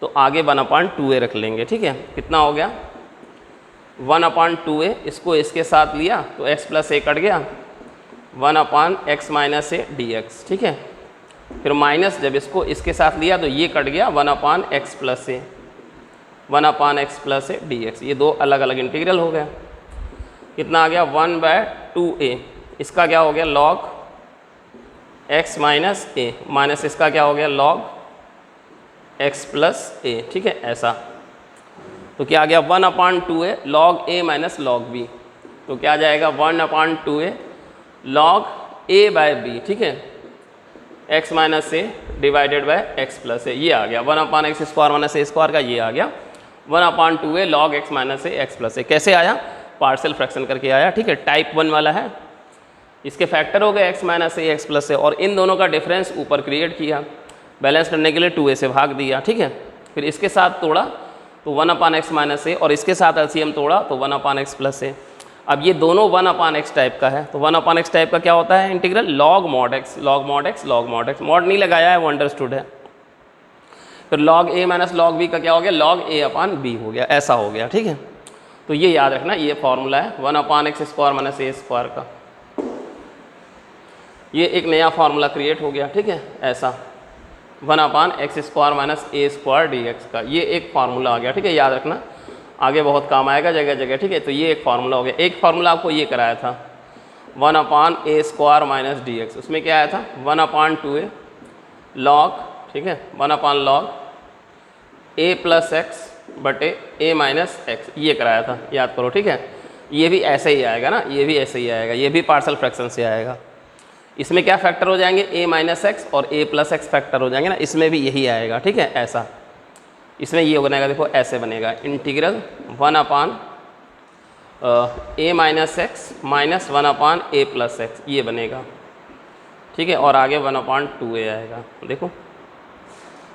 तो आगे 1/2a रख लेंगे, ठीक है। कितना हो गया 1/2a, इसको इसके साथ लिया तो x प्लस ए कट गया, 1/x माइनस ए dx, ठीक है। फिर माइनस जब इसको इसके साथ लिया तो ये कट गया 1/x प्लस ए, 1/x प्लस ए dx। ये दो अलग अलग इंटीग्रल हो गया। कितना आ गया 1/2a, इसका क्या हो गया log x माइनस ए, माइनस इसका क्या हो गया log x प्लस ए, ठीक है, ऐसा। तो क्या आ गया 1/2a log a minus log b। तो क्या आ जाएगा 1/2a log a bye b, ठीक है, x minus a divided by x plus a. ये आ गया 1/x² माइनस a² का, ये आ गया 1/2a log x minus a x plus ए। कैसे आया, पार्शियल फ्रैक्शन करके आया, ठीक है, टाइप 1 वाला है। इसके फैक्टर हो गए x माइनस ए एक्स प्लस ए, और इन दोनों का डिफरेंस ऊपर क्रिएट किया, बैलेंस करने के लिए 2a से भाग दिया, ठीक है। फिर इसके साथ तोड़ा तो 1/x माइनस ए, और इसके साथ LCM तोड़ा तो 1/x प्लस ए। अब ये दोनों 1/x टाइप का है, तो 1/x टाइप का क्या होता है integral log mod x, log mod x, log mod x। Mod नहीं लगाया है, वो अंडरस्टूड है। फिर log a minus log b का क्या हो गया log a/b हो गया, ऐसा हो गया, ठीक है। तो ये याद रखना, ये फॉर्मूला है 1/x² माइनस a² का। ये एक नया फार्मूला क्रिएट हो गया, ठीक है, ऐसा 1/x² माइनस a² dx का, ये एक फार्मूला आ गया, ठीक है, याद रखना, आगे बहुत काम आएगा जगह जगह, ठीक है। तो ये एक फार्मूला हो गया। एक फार्मूला आपको ये कराया था 1/a² माइनस dx, उसमें क्या आया था 1/2a log, ठीक है, 1/log a प्लस एक्स बटे a माइनस एक्स, ये कराया था, याद करो, ठीक है। ये भी ऐसे ही आएगा ना, ये भी ऐसे ही आएगा, ये भी पार्शियल फ्रैक्शन से आएगा। इसमें क्या फैक्टर हो जाएंगे a माइनस एक्स और a प्लस एक्स फैक्टर हो जाएंगे ना, इसमें भी यही आएगा, ठीक है, ऐसा। इसमें ये बनेगा, देखो ऐसे बनेगा integral 1/a minus x minus 1/a plus x, ये बनेगा, ठीक है, और आगे 1/2a आएगा। देखो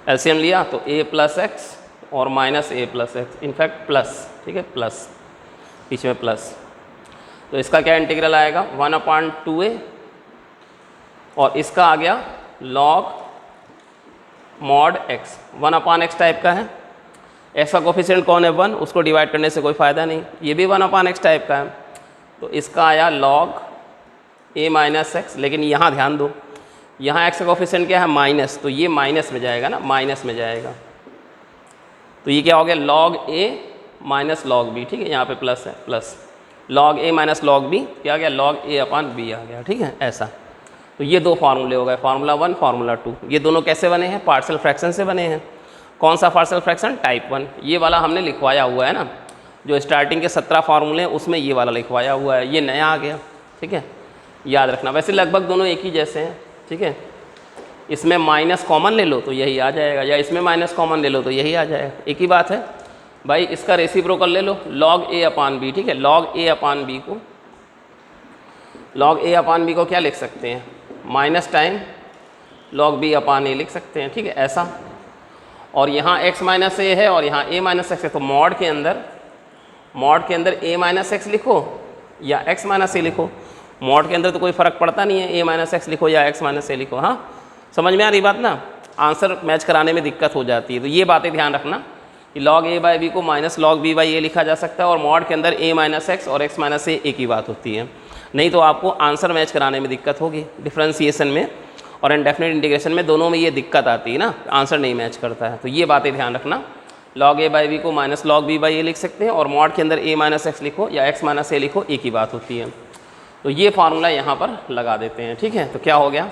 एलसीएम लिया तो a प्लस एक्स और minus a plus x, in fact plus, ठीक है, प्लस, बीच में प्लस। तो इसका क्या इंटीग्रल आएगा 1/2a, और इसका आ गया log mod x, 1/x type का है। x का कोफिशिएंट कौन है 1, उसको डिवाइड करने से कोई फ़ायदा नहीं, ये भी 1/x टाइप का है। तो इसका आया log a माइनस एक्स, लेकिन यहाँ ध्यान दो, यहाँ x का कोफिशिएंट क्या है माइनस, तो ये माइनस में जाएगा ना, माइनस में जाएगा। तो ये क्या हो गया log a minus log b, ठीक है, यहाँ पे प्लस है, plus log a minus log b क्या आ गया log a/b आ गया, ठीक है, ऐसा। तो ये दो फार्मूले हो गए, फार्मूला 1 फार्मूला 2। ये दोनों कैसे बने हैं, पार्शियल फ्रैक्शन से बने हैं। कौन सा पार्शियल फ्रैक्शन, टाइप 1। ये वाला हमने लिखवाया हुआ है ना, जो स्टार्टिंग के 17 फार्मूले हैं उसमें ये वाला लिखवाया हुआ है, ये नया आ गया, ठीक है, याद रखना। वैसे लगभग दोनों एक ही जैसे हैं, ठीक है। इसमें माइनस कॉमन ले लो तो यही आ जाएगा, या इसमें माइनस कॉमन ले लो तो यही आ जाएगा, एक ही बात है भाई। इसका रेसिप्रोकल ले लो log a/b, ठीक है, log a/b को, log a/b को क्या लिख सकते हैं माइनस टाइम log b/a लिख सकते हैं, ठीक है, ऐसा। और यहाँ x माइनस ए है और यहाँ a माइनस एक्स है, तो मॉड के अंदर a माइनस एक्स लिखो या x माइनस ए लिखो। मॉड के अंदर तो कोई फ़र्क पड़ता नहीं है, a माइनस एक्स लिखो या x माइनस ए लिखो। हाँ, समझ में आ रही बात ना, आंसर मैच कराने में दिक्कत हो जाती है। तो ये बातें ध्यान रखना कि log a/b को माइनस log b/a लिखा जा सकता है, और मॉड के अंदर a माइनस एक्स और x माइनस ए एक ही बात होती है। नहीं तो आपको आंसर मैच कराने में दिक्कत होगी, डिफ्रेंसीएशन में और इनडेफिनिट इंटीग्रेशन में, दोनों में ये दिक्कत आती है ना, आंसर नहीं मैच करता है। तो ये बातें ध्यान रखना, log a/b को माइनस log b/a लिख सकते हैं, और मॉड के अंदर a माइनस एक्स लिखो या x माइनस ए लिखो, एक ही बात होती है। तो ये फार्मूला यहाँ पर लगा देते हैं, ठीक है। तो क्या हो गया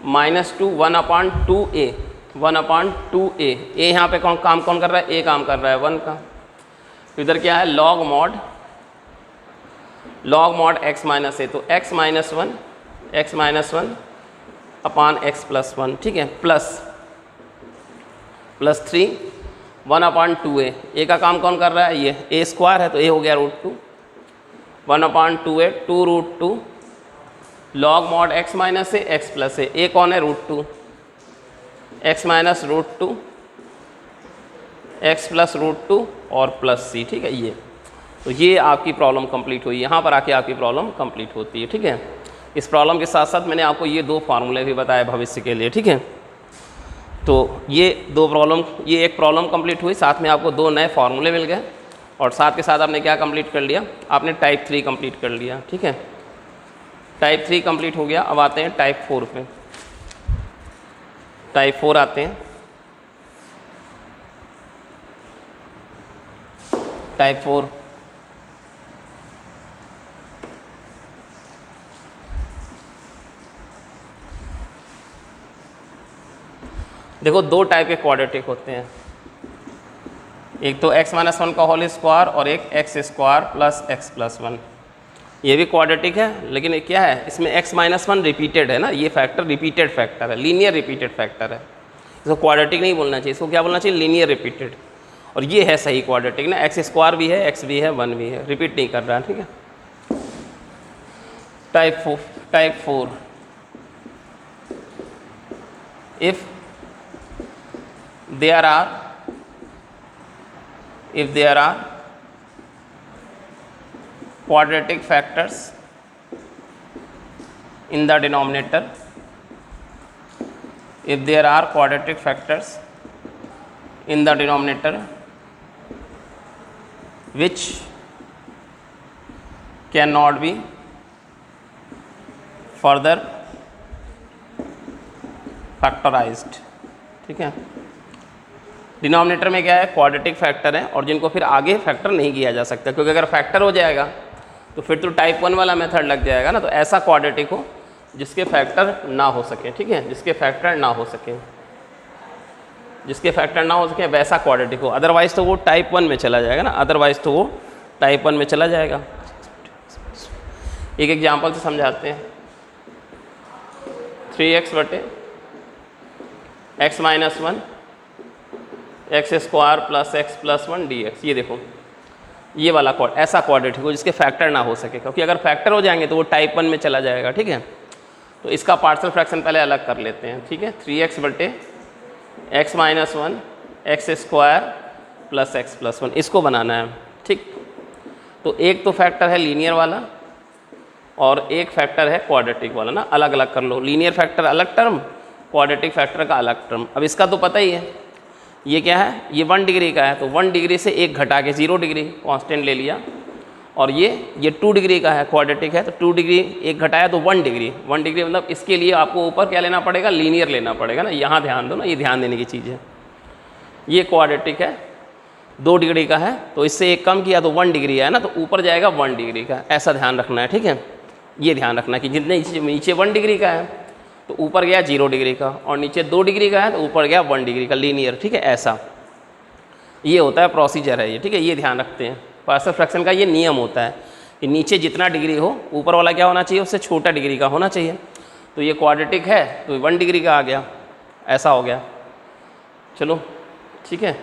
-2 1/2a, 1/2a, a यहाँ पे काम कौन कर रहा है, a काम कर रहा है 1 का। तो इधर क्या है log mod log mod x minus a, तो x minus one upon x plus one, ठीक है, प्लस 3 1 अपान 2a। ए का काम कौन कर रहा है, ये a स्क्वायर है तो a हो गया √2, 1 upon 2a 2√2 log mod x minus a x plus a कौन है √2, x माइनस √2 x प्लस √2 और प्लस c, ठीक है। ये तो ये आपकी प्रॉब्लम कंप्लीट हुई, यहाँ पर आके आपकी प्रॉब्लम कंप्लीट होती है, ठीक है। इस प्रॉब्लम के साथ साथ मैंने आपको ये 2 फार्मूले भी बताए भविष्य के लिए, ठीक है। तो ये 2 प्रॉब्लम, ये एक प्रॉब्लम कंप्लीट हुई, साथ में आपको 2 नए फार्मूले मिल गए और साथ के साथ आपने क्या कंप्लीट कर लिया, आपने टाइप 3 कंप्लीट कर लिया, ठीक है। टाइप 3 कंप्लीट हो गया। अब आते हैं टाइप 4 पे। टाइप 4 आते हैं। टाइप 4 देखो 2 टाइप के क्वाड्रेटिक होते हैं, एक तो x माइनस वन का होल स्क्वायर और एक x square plus x plus one. ये भी क्वाड्रेटिक है, लेकिन ये क्या है, इसमें x माइनस वन रिपीटेड है ना, ये फैक्टर रिपीटेड फैक्टर है, लीनियर रिपीटेड फैक्टर है। इसको क्वाड्रेटिक नहीं बोलना चाहिए, इसको क्या बोलना चाहिए, लीनियर रिपीटेड। और ये है सही क्वाड्रेटिक ना, x स्क्वायर भी है, x भी है, 1 भी है, रिपीट नहीं कर रहा है, ठीक है। Type 4 if there are quadratic factors in the denominator, if there are quadratic factors in the denominator which cannot be further factorized, ठीक है। डिनोमिनेटर में क्या है, क्वाड्रेटिक फैक्टर है और जिनको फिर आगे फैक्टर नहीं किया जा सकता, क्योंकि अगर फैक्टर हो जाएगा तो फिर तो टाइप 1 वाला मेथड लग जाएगा ना। तो ऐसा क्वाड्रेटिक हो जिसके फैक्टर ना हो सके, ठीक है, जिसके फैक्टर ना हो सके, जिसके फैक्टर ना हो सके वैसा क्वाड्रेटिक हो, अदरवाइज़ तो वो टाइप 1 में चला जाएगा ना, अदरवाइज़ तो वो टाइप 1 में चला जाएगा। एक एग्जाम्पल से समझाते हैं। 3x बटे x minus one x square plus x plus 1 dx। ये देखो, ये वाला ऐसा क्वाड्रेटिक हो जिसके फैक्टर ना हो सके, क्योंकि अगर फैक्टर हो जाएंगे तो वो टाइप 1 में चला जाएगा, ठीक है। तो इसका पार्शियल फ्रैक्शन पहले अलग कर लेते हैं, ठीक है। 3x बटे x minus one x square plus x plus 1 इसको बनाना है, ठीक। तो एक तो फैक्टर है लीनियर वाला और एक फैक्टर है क्वाड्रेटिक वाला ना, अलग अलग कर लो। लीनियर फैक्टर अलग टर्म, क्वाड्रेटिक फैक्टर का अलग टर्म। अब इसका तो पता ही है, ये क्या है, ये 1 डिग्री का है, तो 1 डिग्री से 1 घटा के 0 डिग्री कांस्टेंट ले लिया। और ये 2 डिग्री का है, क्वाड्रेटिक है, तो 2 डिग्री 1 घटाया तो 1 डिग्री। 1 डिग्री मतलब इसके लिए आपको ऊपर क्या लेना पड़ेगा, लीनियर लेना पड़ेगा ना। यहाँ ध्यान दो ना, ये ध्यान देने की चीज़ है। ये क्वाड्रेटिक है, 2 डिग्री का है, तो इससे 1 कम किया तो 1 डिग्री है ना, तो ऊपर जाएगा 1 डिग्री का। ऐसा ध्यान रखना है, ठीक है। ये ध्यान रखना है कि जितने नीचे 1 डिग्री का है तो ऊपर गया 0 डिग्री का, और नीचे 2 डिग्री का है तो ऊपर गया 1 डिग्री का, लीनियर, ठीक है। ऐसा ये होता है, प्रोसीजर है ये, ठीक है। ये ध्यान रखते हैं, पार्शियल फ्रैक्शन का ये नियम होता है कि नीचे जितना डिग्री हो ऊपर वाला क्या होना चाहिए, उससे छोटा डिग्री का होना चाहिए। तो ये क्वाड्रेटिक है तो 1 डिग्री का आ गया, ऐसा हो गया। चलो ठीक है।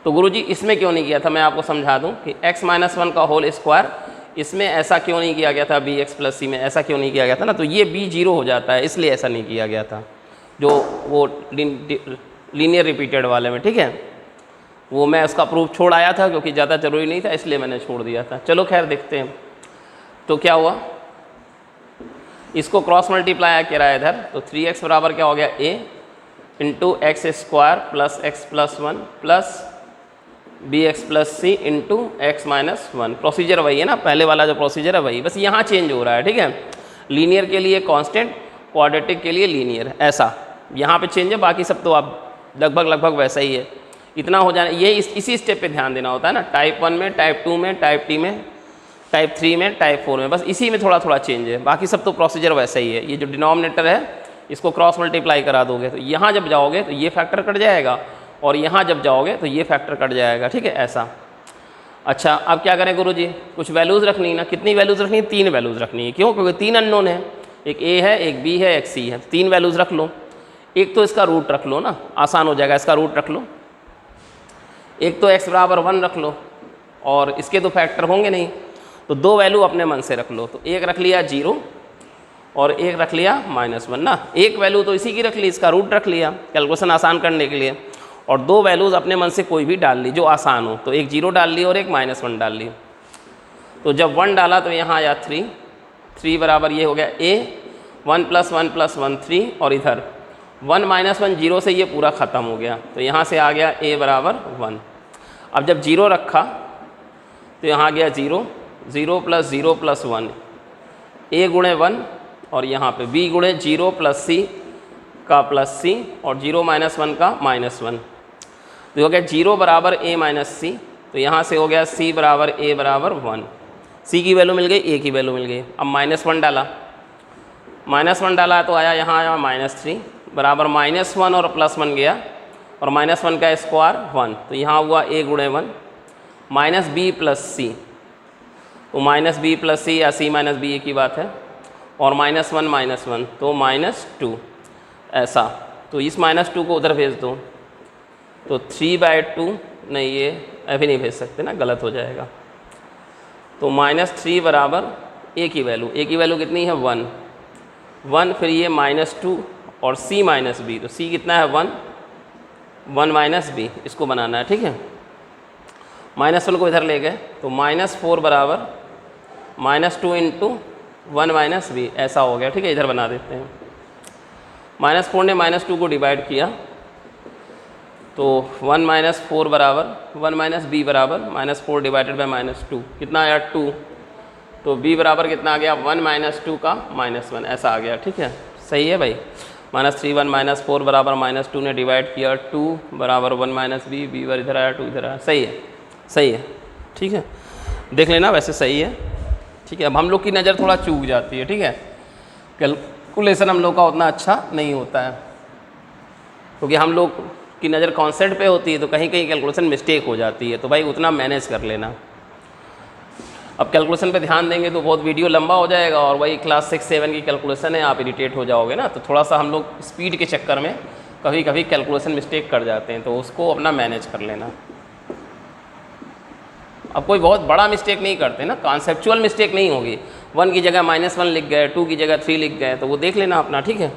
तो गुरुजी इसमें क्यों नहीं किया था, मैं आपको समझा दूं कि x माइनस वन का होल स्क्वायर, इसमें ऐसा क्यों नहीं किया गया था, bx प्लस c में ऐसा क्यों नहीं किया गया था ना, तो ये b 0 हो जाता है, इसलिए ऐसा नहीं किया गया था जो वो लीनियर रिपीटेड वाले में, ठीक है। वो मैं उसका प्रूफ छोड़ आया था क्योंकि ज़्यादा ज़रूरी नहीं था, इसलिए मैंने छोड़ दिया था। चलो खैर देखते हैं। तो क्या हुआ, इसको क्रॉस मल्टीप्लाई करा है इधर, तो 3x बराबर क्या हो गया, a into x square plus x plus 1 plus bx plus c into x minus 1। Procedure वही है ना, पहले वाला जो प्रोसीजर है वही, बस यहाँ चेंज हो रहा है, ठीक है। लीनियर के लिए कांस्टेंट, क्वाड्रेटिक के लिए लीनियर, ऐसा यहाँ पे चेंज है, बाकी सब तो आप लगभग वैसा ही है। इतना हो जाना, ये इसी स्टेप पे ध्यान देना होता है ना, टाइप 1 में, टाइप 2 में, टाइप टी में, टाइप 3 में, टाइप 4 में, बस इसी में थोड़ा थोड़ा चेंज है, बाकी सब तो प्रोसीजर वैसा ही है। ये जो डिनोमिनेटर है इसको क्रॉस मल्टीप्लाई करा दोगे तो यहाँ जब जाओगे तो ये फैक्टर कट जाएगा, और यहाँ जब जाओगे तो ये फैक्टर कट जाएगा, ठीक है, ऐसा। अच्छा अब क्या करें गुरुजी, कुछ वैल्यूज़ रखनी है ना। कितनी वैल्यूज़ रखनी है? 3 वैल्यूज़ रखनी है। क्यों? क्योंकि 3 अननोन है, एक ए है, एक बी है, एक सी है। 3 वैल्यूज़ रख लो। एक तो इसका रूट रख लो ना, आसान हो जाएगा, इसका रूट रख लो। एक तो x बराबर 1 रख लो, और इसके तो फैक्टर होंगे नहीं, तो 2 वैल्यू अपने मन से रख लो। तो एक रख लिया 0 और एक रख लिया -1 ना। एक वैल्यू तो इसी की रख ली, इसका रूट रख लिया कैलकुलेशन आसान करने के लिए, और 2 वैल्यूज़ अपने मन से कोई भी डाल ली जो आसान हो। तो एक 0 डाल ली और एक -1 डाल ली। तो जब 1 डाला तो यहाँ आया 3 बराबर ये हो गया a, 1 + 1 + 1 3, और इधर 1 - 1 0 से ये पूरा ख़त्म हो गया। तो यहाँ से आ गया a बराबर 1। अब जब 0 रखा तो यहाँ आ गया 0, 0 + 0 + 1, a गुणे 1, और यहाँ पे b गुणे 0 + c का +c, और 0 - 1 का -1। तो हो गया 0 बराबर a - c। तो यहाँ से हो गया c बराबर a बराबर 1। c की वैल्यू मिल गई, a की वैल्यू मिल गई। अब -1 डाला, -1 डाला तो आया यहाँ आया -3 बराबर -1 और +1 गया, और -1 का स्क्वायर 1। तो यहाँ हुआ a गुणे 1 -b + c। तो -b + c या c - b एक ही बात है, और -1 तो -2 ऐसा। तो इस -2 को उधर भेज दो, तो 3/2 नहीं, ये अभी नहीं भेज सकते ना, गलत हो जाएगा। तो -3 बराबर a की वैल्यू कितनी है? 1, फिर ये -2 और c - b। तो c कितना है? 1 - b, इसको बनाना है, ठीक है। -1 को इधर ले गए, तो -4 बराबर -2 × 1 - b ऐसा हो गया, ठीक है। इधर बना देते हैं। -4 ने -2 को डिवाइड किया, तो 1 - 4 बराबर 1 - b बराबर -4 डिवाइडेड बाय -2 कितना आया? 2। तो b बराबर कितना आ गया? 1 - 2 का -1 ऐसा आ गया, ठीक है। सही है भाई। -3 1 - 4 बराबर -2 ने डिवाइड किया, 2 बराबर 1 - b, b इधर आया, 2 इधर आया। सही है, सही है, ठीक है। देख लेना, वैसे सही है, ठीक है। अब हम लोग की नज़र थोड़ा चूक जाती है, ठीक है। कैलकुलेशन हम लोग का उतना अच्छा नहीं होता है, क्योंकि हम लोग की नज़र कॉन्सेप्ट पे होती है, तो कहीं कहीं कैलकुलेशन मिस्टेक हो जाती है। तो भाई उतना मैनेज कर लेना। अब कैलकुलेशन पे ध्यान देंगे तो बहुत वीडियो लंबा हो जाएगा, और वही क्लास 6 7 की कैलकुलेशन है, आप इरिटेट हो जाओगे ना। तो थोड़ा सा हम लोग स्पीड के चक्कर में कभी कभी कैलकुलेशन मिस्टेक कर जाते हैं, तो उसको अपना मैनेज कर लेना। अब कोई बहुत बड़ा मिस्टेक नहीं करते ना, कॉन्सेप्चुअल मिस्टेक नहीं होगी। 1 की जगह -1 लिख गए, 2 की जगह 3 लिख गए, तो वो देख लेना अपना, ठीक है।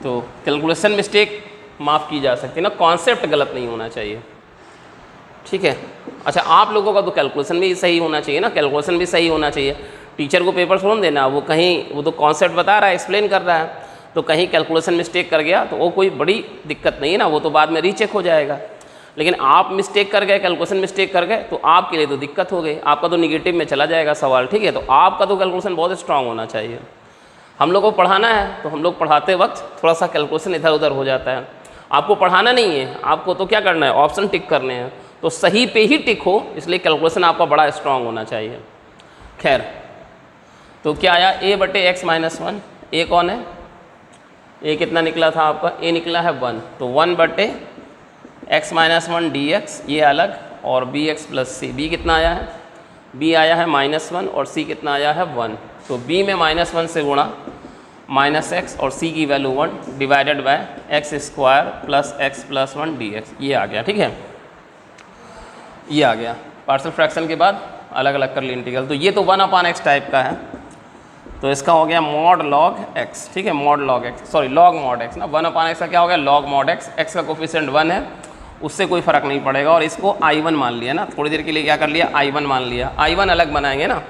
तो कैलकुलेशन मिस्टेक माफ़ की जा सकती है ना, कॉन्सेप्ट गलत नहीं होना चाहिए, ठीक है। अच्छा, आप लोगों का तो कैलकुलेशन भी सही होना चाहिए ना, कैलकुलेशन भी सही होना चाहिए। टीचर को पेपर छोड़ देना, वो कहीं वो तो कॉन्सेप्ट बता रहा है, एक्सप्लेन कर रहा है, तो कहीं कैलकुलेशन मिस्टेक कर गया तो वो कोई बड़ी दिक्कत नहीं है ना, वो तो बाद में रीचेक हो जाएगा। लेकिन आप मिस्टेक कर गए, कैलकुलेशन मिस्टेक कर गए, तो आपके लिए तो दिक्कत हो गई, आपका तो निगेटिव में चला जाएगा सवाल, ठीक है। तो आपका तो कैलकुलेशन बहुत स्ट्रांग होना चाहिए। हम लोग को पढ़ाना है, तो हम लोग पढ़ाते वक्त थोड़ा सा कैलकुलेशन इधर उधर हो जाता है। आपको पढ़ाना नहीं है, आपको तो क्या करना है? ऑप्शन टिक करने हैं, तो सही पे ही टिक हो, इसलिए कैलकुलेशन आपका बड़ा स्ट्रांग होना चाहिए। खैर, तो क्या आया? a/x - 1। a कौन है? a कितना निकला था आपका? a निकला है 1। तो 1/x - 1 dx ये अलग, और bx + c। b कितना आया है? b आया है -1, और c कितना आया है? 1। तो b में -1 से गुणा -x, और c की value 1 divided by x² + x + 1 dx ये आ गया, ठीक है। ये आ गया। पार्शियल फ्रैक्शन के बाद अलग अलग कर ली इंटीग्रल। तो ये तो 1/x टाइप का है, तो इसका हो गया mod log x, ठीक है। mod log x, sorry log mod x ना, 1/x का क्या हो गया? log mod x। x का कोफिशिएंट 1 है, उससे कोई फ़र्क नहीं पड़ेगा, और इसको I1 मान लिया ना, थोड़ी देर के लिए क्या कर लिया? I1 मान लिया। I1 अलग बनाएंगे ना,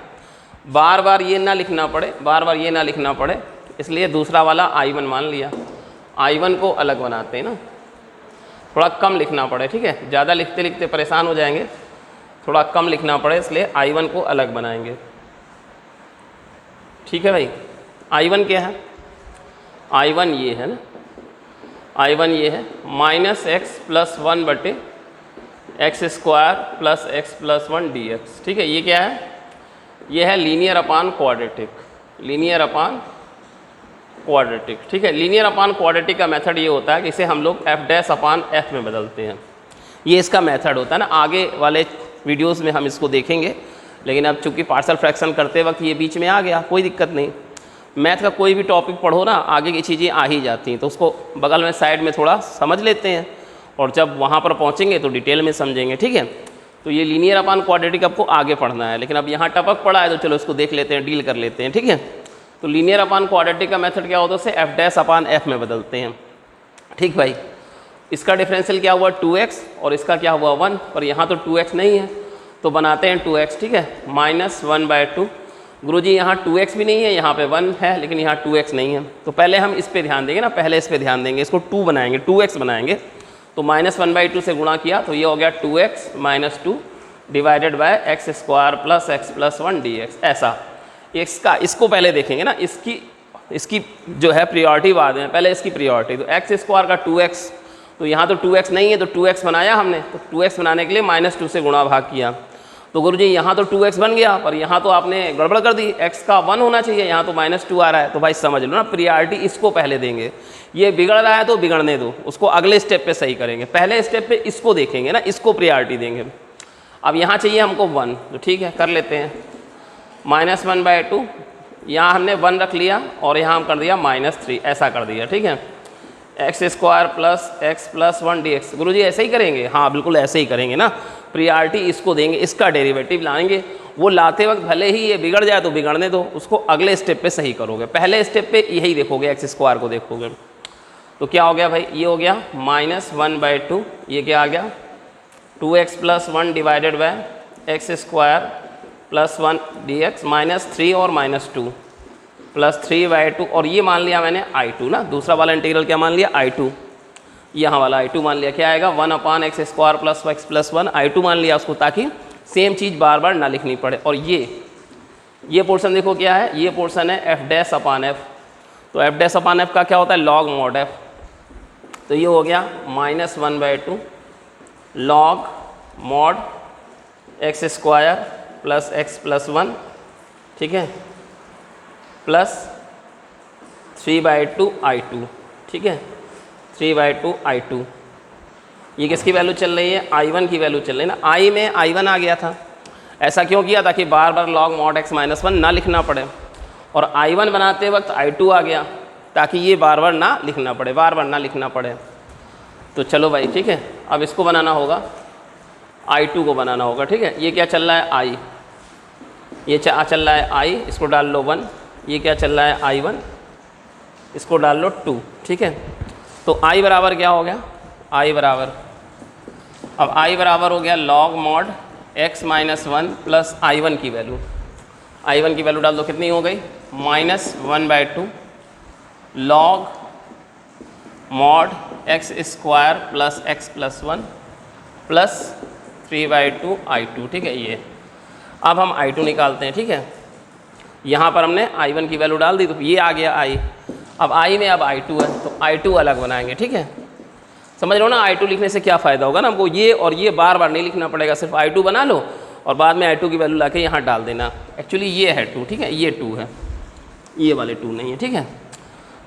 बार बार ये ना लिखना पड़े, बार बार ये ना लिखना पड़े, इसलिए दूसरा वाला I1 मान लिया। I1 को अलग बनाते हैं ना, थोड़ा कम लिखना पड़े, ठीक है। ज़्यादा लिखते लिखते परेशान हो जाएंगे, थोड़ा कम लिखना पड़े, इसलिए I1 को अलग बनाएंगे, ठीक है भाई। I1 क्या है? I1 ये है ना, I1 ये है -x + 1/x² + x + 1 dx, ठीक है। ये क्या है? ये है लीनियर अपान क्वाड्रेटिक, लीनियर अपान क्वाड्रेटिक, ठीक है। लीनियर अपान क्वाड्रेटिक का मेथड ये होता है कि इसे हम लोग f' अपान f में बदलते हैं। ये इसका मेथड होता है ना। आगे वाले वीडियोज़ में हम इसको देखेंगे, लेकिन अब चूँकि पार्शियल फ्रैक्शन करते वक्त ये बीच में आ गया, कोई दिक्कत नहीं। मैथ का कोई भी टॉपिक पढ़ो ना, आगे की चीज़ें आ ही जाती हैं, तो उसको बगल में साइड में थोड़ा समझ लेते हैं और जब वहाँ पर पहुँचेंगे तो डिटेल में समझेंगे, ठीक है। तो ये लीनियर अपान क्वाड्रेटिक आपको आगे पढ़ना है, लेकिन अब यहाँ टपक पड़ा है तो चलो इसको देख लेते हैं, डील कर लेते हैं, ठीक है। तो लीनियर अपान क्वाड्रेटिक का मेथड क्या होता है, उसे एफ डैश अपान एफ में बदलते हैं, ठीक भाई। इसका डिफरेंशियल क्या हुआ 2x और इसका क्या हुआ 1, पर यहाँ तो 2x नहीं है तो बनाते हैं 2x, ठीक है, -1/2। गुरुजी यहाँ 2x भी नहीं है, यहाँ पे 1 है, लेकिन यहाँ 2x नहीं है, तो पहले हम इस पे ध्यान देंगे ना, पहले इस पे ध्यान देंगे, इसको 2 बनाएंगे, 2x बनाएंगे। तो -1/2 से गुणा किया तो ये हो गया 2x - 2 divided by x² + x + 1 dx। ऐसा x का, इसको पहले देखेंगे ना, इसकी जो है प्रियोरिटी बाद में, पहले इसकी प्रियोरिटी। तो x² का 2x, तो यहाँ तो 2x नहीं है तो 2x बनाया हमने, तो 2x बनाने के लिए -2 से गुणा भाग किया। तो गुरुजी यहाँ तो 2x बन गया, पर यहाँ तो आपने गड़बड़ कर दी, x का 1 होना चाहिए, यहाँ तो -2 आ रहा है। तो भाई समझ लो ना, प्रियोरिटी इसको पहले देंगे। ये बिगड़ रहा है तो बिगड़ने दो, उसको अगले स्टेप पे सही करेंगे, पहले स्टेप पे इसको देखेंगे ना, इसको प्रियोरिटी देंगे। अब यहाँ चाहिए हमको 1, तो ठीक है कर लेते हैं। -1/2, यहाँ हमने 1 रख लिया और यहाँ हम कर दिया -3, ऐसा कर दिया, ठीक है। x² + x + 1 dx। गुरुजी ऐसे ही करेंगे? हाँ बिल्कुल ऐसे ही करेंगे ना, प्रियोरिटी इसको देंगे, इसका डेरिवेटिव लाएंगे। वो लाते वक्त भले ही ये बिगड़ जाए तो बिगड़ने दो, उसको अगले स्टेप पे सही करोगे, पहले स्टेप पे यही देखोगे, x² को देखोगे। तो क्या हो गया भाई, ये हो गया -1/2, ये क्या आ गया 2x + 1 divided by x² + 1 dx, -3 और -2 +3/2, और ये मान लिया मैंने I2 ना, दूसरा वाला इंटीग्रल क्या मान लिया I2, यहाँ वाला I2 मान लिया। क्या आएगा 1/x² + x + 1 I2 मान लिया उसको, ताकि सेम चीज़ बार बार ना लिखनी पड़े। और ये पोर्शन देखो क्या है, ये पोर्शन है f'/f। तो f'/f का क्या होता है log mod f, तो ये हो गया -1/2 log mod x² + x + 1, ठीक है, +3/2 I2, ठीक है, 3/2 I2। ये किसकी वैल्यू चल रही है, I1 की वैल्यू चल रही है ना, I में I1 आ गया था। ऐसा क्यों किया, ताकि बार बार log mod x - 1 ना लिखना पड़े, और I1 बनाते वक्त I2 आ गया, ताकि ये बार बार ना लिखना पड़े, बार बार ना लिखना पड़े। तो चलो भाई ठीक है, अब इसको बनाना होगा, I2 को बनाना होगा, ठीक है। ये क्या चल रहा है I, ये चल रहा है I, इसको डाल लो 1, ये क्या चल रहा है I1, इसको डाल लो 2, ठीक है। तो I बराबर क्या हो गया, I बराबर, अब I बराबर हो गया log mod x - 1 + I1 की वैल्यू, I1 की वैल्यू डाल दो, कितनी हो गई -1/2 log mod x² + x + 1 +3/2 I2, ठीक है। ये अब हम I2 निकालते हैं, ठीक है। यहाँ पर हमने I1 की वैल्यू डाल दी, तो ये आ गया I। अब I में अब I2 है, तो I2 अलग बनाएंगे, ठीक है। समझ लो ना, I2 लिखने से क्या फ़ायदा होगा ना, हमको ये और ये बार बार नहीं लिखना पड़ेगा, सिर्फ I2 बना लो और बाद में I2 की वैल्यू लाके यहाँ डाल देना। एक्चुअली ये है 2, ठीक है, ये 2 है, ये वाले 2 नहीं है, ठीक है।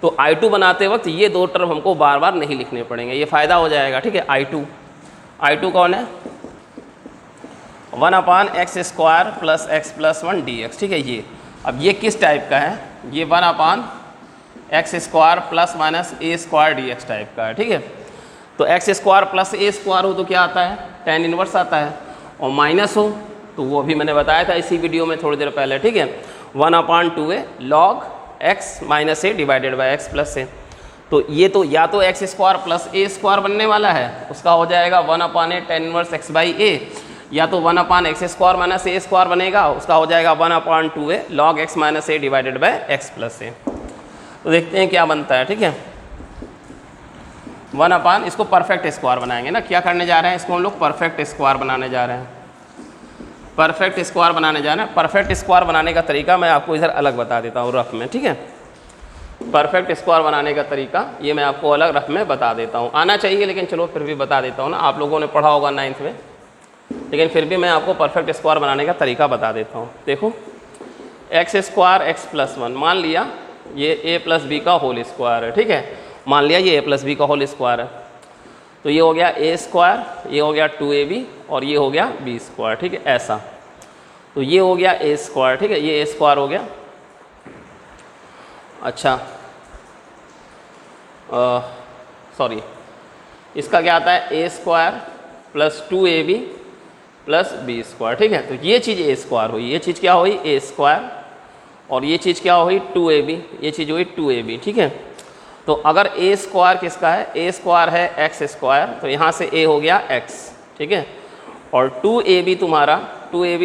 तो I2 बनाते वक्त ये 2 टर्म हमको बार बार नहीं लिखने पड़ेंगे, ये फ़ायदा हो जाएगा, ठीक है। I2 कौन है, 1/x² + x + 1 dx, ठीक है। ये अब ये किस टाइप का है, ये 1/x² ± a² dx टाइप का है, ठीक है। तो x² + a² हो तो क्या आता है, tan इनवर्स आता है, और माइनस हो तो वो भी मैंने बताया था इसी वीडियो में थोड़ी देर पहले, ठीक है, 1/2a log x - a divided by x + a। तो ये तो या तो x² + a² बनने वाला है, उसका हो जाएगा 1/a tan इनवर्स x/a, या तो 1/x² - a² बनेगा, उसका हो जाएगा 1/2a log x - a divided by x + a। तो देखते हैं क्या बनता है, ठीक है। 1/, इसको परफेक्ट स्क्वायर बनाएंगे ना, क्या करने जा रहे हैं, इसको हम लोग परफेक्ट स्क्वायर बनाने जा रहे हैं, परफेक्ट स्क्वायर बनाने जा रहे हैं। परफेक्ट स्क्वायर बनाने का तरीका मैं आपको इधर अलग बता देता हूँ रफ में, ठीक है। परफेक्ट स्क्वायर बनाने का तरीका ये मैं आपको अलग रफ में बता देता हूँ, आना चाहिए लेकिन चलो फिर भी बता देता हूँ ना, आप लोगों ने पढ़ा होगा 9th में, लेकिन फिर भी मैं आपको परफेक्ट स्क्वायर बनाने का तरीका बता देता हूँ। देखो x² x + 1, मान लिया ये a + b का होल स्क्वायर है, ठीक है, मान लिया ये a + b का होल स्क्वायर है। तो ये हो गया ए स्क्वायर, ये हो गया 2ab और ये हो गया बी स्क्वायर, ठीक है ऐसा। तो ये हो गया ए स्क्वायर, ठीक है, ये ए स्क्वायर हो गया। अच्छा सॉरी, इसका क्या आता है a square plus 2ab plus b square, ठीक है। तो ये चीज़ ए स्क्वायर हुई, ये चीज़ क्या हुई ए स्क्वायर, और ये चीज़ क्या हुई 2ab, ये चीज़ हुई 2ab, ठीक है। तो अगर ए स्क्वायर किसका है, ए स्क्वायर है एक्स स्क्वायर, तो यहाँ से ए हो गया एक्स, ठीक है, और 2ab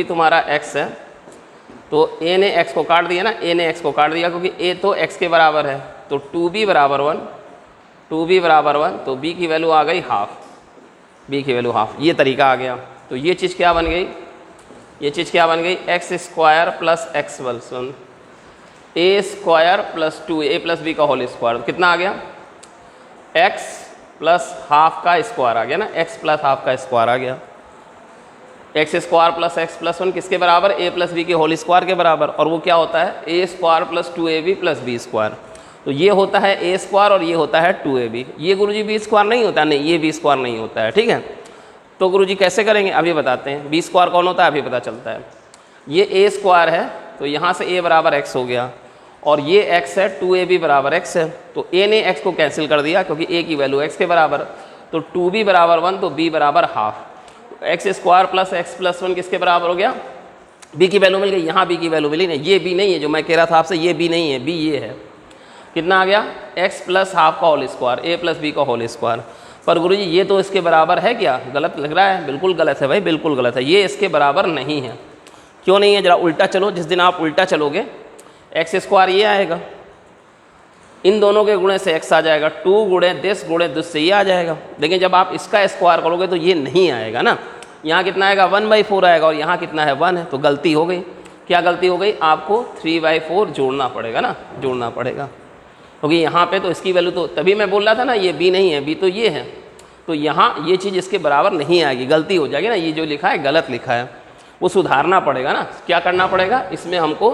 तुम्हारा एक्स है, तो ए ने एक्स को काट दिया ना, ए ने एक्स को काट दिया क्योंकि ए तो एक्स के बराबर है, तो 2b बराबर 1, 2b बराबर 1, तो b की वैल्यू आ गई हाफ, b की वैल्यू हाफ, ये तरीका आ गया। तो ये चीज़ क्या बन गई, ये चीज़ क्या बन गई x square plus x plus 1, a square plus 2a plus b का होल स्क्वायर, कितना आ गया एक्स प्लस हाफ का स्क्वायर आ गया ना, एक्स प्लस हाफ का स्क्वायर आ गया। X square plus x plus 1 किसके बराबर, ए प्लस बी के होल स्क्वायर के बराबर, और वो क्या होता है a square plus 2ab plus b square. तो ये होता है ए स्क्वायर और ये होता है 2ab। ये गुरुजी बी स्क्वायर नहीं होता, नहीं ये बी स्क्वायर नहीं होता है, ठीक है। तो गुरुजी कैसे करेंगे अभी बताते हैं, बी स्क्वायर कौन होता है अभी पता चलता है। ये ए स्क्वायर है, तो यहाँ से ए बराबर एक्स हो गया, और ये एक्स है 2ab बराबर एक्स है, तो ए ने एक्स को कैंसिल कर दिया क्योंकि ए की वैल्यू एक्स के बराबर, तो 2b बराबर 1, तो b बराबर half, x square plus x plus 1 किसके बराबर हो गया, b की वैल्यू मिल गई, यहाँ b की वैल्यू मिली नहीं, ये b नहीं है जो मैं कह रहा था आपसे, ये b नहीं है, b ये है, कितना आ गया x प्लस हाफ का होल स्क्वायर, ए प्लस बी का होल स्क्वायर। पर गुरुजी ये तो इसके बराबर है क्या, गलत लग रहा है, बिल्कुल गलत है भाई, बिल्कुल गलत है, ये इसके बराबर नहीं है। क्यों नहीं है, जरा उल्टा चलो, जिस दिन आप उल्टा चलोगे एक्स स्क्वायर ये आएगा, इन दोनों के गुणे से x आ जाएगा, 2 गुणे दिस से ये आ जाएगा, लेकिन जब आप इसका स्क्वायर करोगे तो ये नहीं आएगा ना, यहाँ कितना आएगा 1/4 आएगा, और यहाँ कितना है 1 है, तो गलती हो गई। क्या गलती हो गई, आपको 3/4 जोड़ना पड़ेगा ना, जोड़ना पड़ेगा, क्योंकि यहाँ पे तो इसकी वैल्यू, तो तभी मैं बोल रहा था ना ये b नहीं है, b तो ये है, तो यहाँ ये चीज़ इसके बराबर नहीं आएगी, गलती हो जाएगी ना, ये जो लिखा है गलत लिखा है, वो सुधारना पड़ेगा ना। क्या करना पड़ेगा, इसमें हमको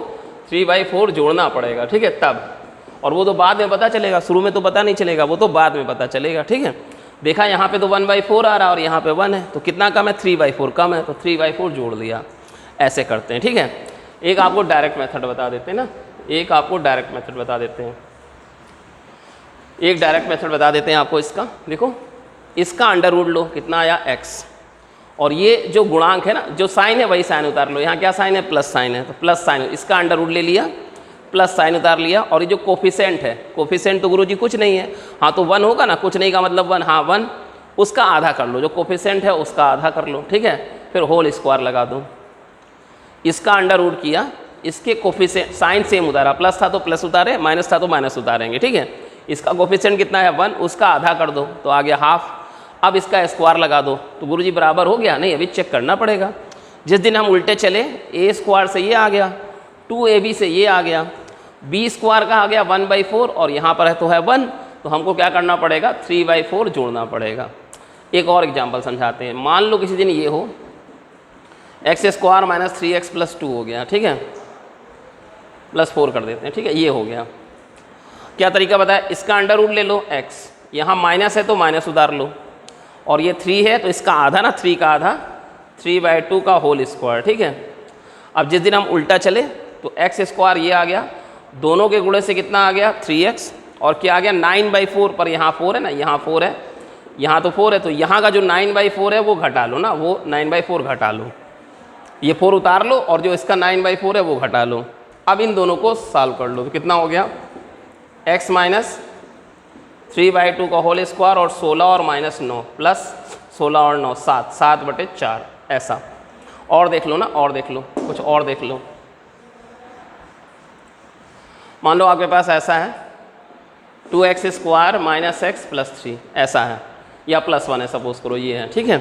3/4 जोड़ना पड़ेगा, ठीक है तब, और वो तो बाद में पता चलेगा, शुरू में तो पता नहीं चलेगा, वो तो बाद में पता चलेगा, ठीक है। देखा यहाँ पे तो 1/4 आ रहा है और यहाँ पे 1 है, तो कितना कम है 3/4 कम है, तो 3/4 जोड़ दिया, ऐसे करते हैं, ठीक है। एक आपको डायरेक्ट मेथड बता देते हैं ना, एक आपको डायरेक्ट मेथड बता देते हैं, एक डायरेक्ट मेथड बता देते हैं आपको इसका। देखो इसका अंडर रूट लो, कितना आया x, और ये जो गुणांक है ना, जो साइन है वही साइन उतार लो, यहाँ क्या साइन है प्लस साइन है, तो प्लस साइन, इसका अंडर रूट ले लिया, प्लस साइन उतार लिया, और ये जो कोफिशेंट है, कोफिशेंट तो गुरुजी कुछ नहीं है, हाँ तो 1 होगा ना, कुछ नहीं का मतलब 1, हाँ 1, उसका आधा कर लो, जो कोफिशेंट है उसका आधा कर लो, ठीक है, फिर होल स्क्वायर लगा दो, इसका अंडर रूट किया, इसके कोफिशेंट साइन सेम उतारा, प्लस था तो प्लस उतारे, माइनस था तो माइनस उतारेंगे, ठीक है। इसका कोफिशेंट कितना है 1, उसका आधा कर दो तो आ गया हाफ, अब इसका स्क्वायर लगा दो, तो गुरुजी बराबर हो गया, नहीं अभी चेक करना पड़ेगा। जिस दिन हम उल्टे चले, ए स्क्वायर से ये आ गया, 2ab से ये आ गया, बी स्क्वायर का आ गया 1/4, और यहाँ पर है तो है 1, तो हमको क्या करना पड़ेगा 3/4 जोड़ना पड़ेगा। एक और एग्जाम्पल समझाते हैं, मान लो किसी दिन ये हो x square minus 3x plus 2 हो गया, ठीक है, प्लस 4 कर देते हैं, ठीक है, ये हो गया। क्या तरीका बताया, इसका अंडर रूट ले लो x, यहाँ माइनस है तो माइनस उतार लो, और ये 3 है तो इसका आधा ना, 3 का आधा, 3/2 का होल स्क्वायर, ठीक है। अब जिस दिन हम उल्टा चले तो एक्स स्क्वायर ये आ गया, दोनों के गुणे से कितना आ गया 3x, और क्या आ गया 9/4, पर यहाँ 4 है ना, यहाँ 4 है, यहाँ तो 4 है, तो यहाँ का जो 9/4 है वो घटा लो ना, वो 9/4 घटा लो, ये 4 उतार लो, और जो इसका 9/4 है वो घटा लो। अब इन दोनों को सॉल्व कर लो, तो कितना हो गया x माइनस 3/2 का होल स्क्वायर, और 16 और माइनस 9 प्लस 16 और 9 7, 7/4 ऐसा। और देख लो ना, और देख लो, कुछ और देख लो, मान लो आपके पास ऐसा है 2x square minus x plus 3 ऐसा है, या प्लस 1 है सपोज करो, ये है, ठीक है।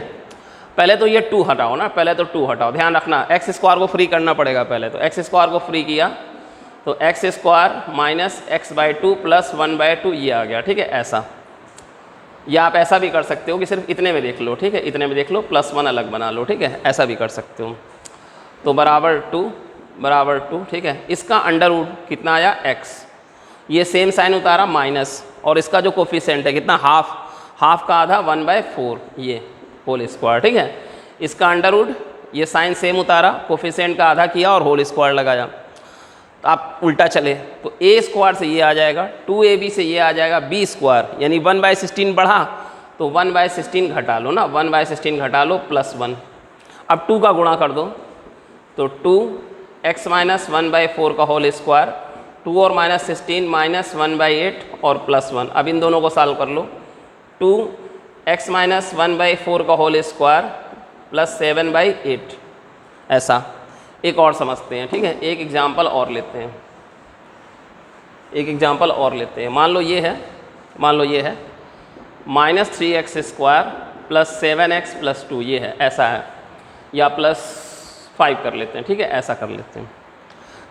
पहले तो ये 2 हटाओ ना, पहले तो 2 हटाओ, ध्यान रखना एक्स स्क्वायर को फ्री करना पड़ेगा पहले, तो एक्स स्क्वायर को फ्री किया तो x square minus x/2 plus 1/2 ये आ गया, ठीक है ऐसा। या आप ऐसा भी कर सकते हो कि सिर्फ इतने में देख लो, ठीक है, इतने में देख लो, प्लस 1 अलग बना लो, ठीक है, ऐसा भी कर सकते हो। तो बराबर 2, ठीक है, इसका अंडर रूट कितना आया x, ये सेम साइन उतारा माइनस, और इसका जो कोफिशिएंट है कितना हाफ, हाफ का आधा 1/4 ये होल स्क्वायर, ठीक है। इसका अंडर रूट, ये साइन सेम उतारा, कोफिशिएंट का आधा किया और होल स्क्वायर लगाया। तो आप उल्टा चले तो ए स्क्वायर से ये आ जाएगा, 2ab से ये आ जाएगा बी स्क्वायर, यानी 1/16 बढ़ा तो 1/16 घटा लो ना, 1/16 घटा लो +1। अब 2 का गुणा कर दो तो 2x - 1/4 का होल स्क्वायर, 2 और -16 -1/8 और +1। अब इन दोनों को सॉल्व कर लो, 2x - 1/4 का होल स्क्वायर +7/8। ऐसा एक और समझते हैं, ठीक है। एक एग्जाम्पल और लेते हैं, एक एग्जाम्पल और लेते हैं। मान लो ये है -3x² + 7x + 2 ये है, ऐसा है, या +5 कर लेते हैं, ठीक है। ऐसा कर लेते हैं।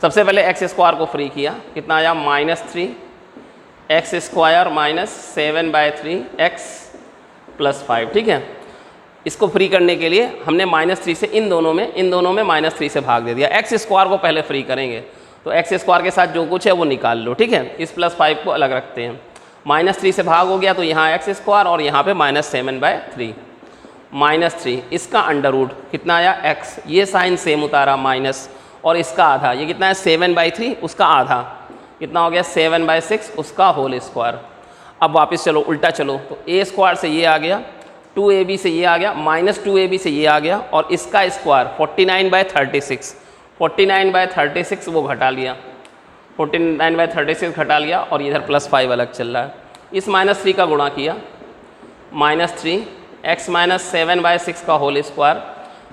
सबसे पहले x² को फ्री किया, कितना आया -3x² - 7/3x + 5, ठीक है। इसको फ्री करने के लिए हमने -3 से इन दोनों में -3 से भाग दे दिया। x² को पहले फ्री करेंगे तो x² के साथ जो कुछ है वो निकाल लो, ठीक है। इस +5 को अलग रखते हैं, -3 से भाग हो गया तो यहाँ x² और यहाँ पे -7/3 -3। इसका अंडर रूट कितना आया x, ये साइन सेम उतारा माइनस, और इसका आधा, ये कितना है 7/3, उसका आधा कितना हो गया 7/6, उसका होल स्क्वायर। अब वापस चलो, उल्टा चलो तो a² से ये आ गया, 2ab से ये आ गया, -2ab से ये आ गया, और इसका स्क्वायर 49/36, 49/36 वो घटा लिया, 49/36 घटा लिया, और इधर +5 अलग चल रहा है। इस -3 का गुणा किया, -3x - 7/6 का होल स्क्वायर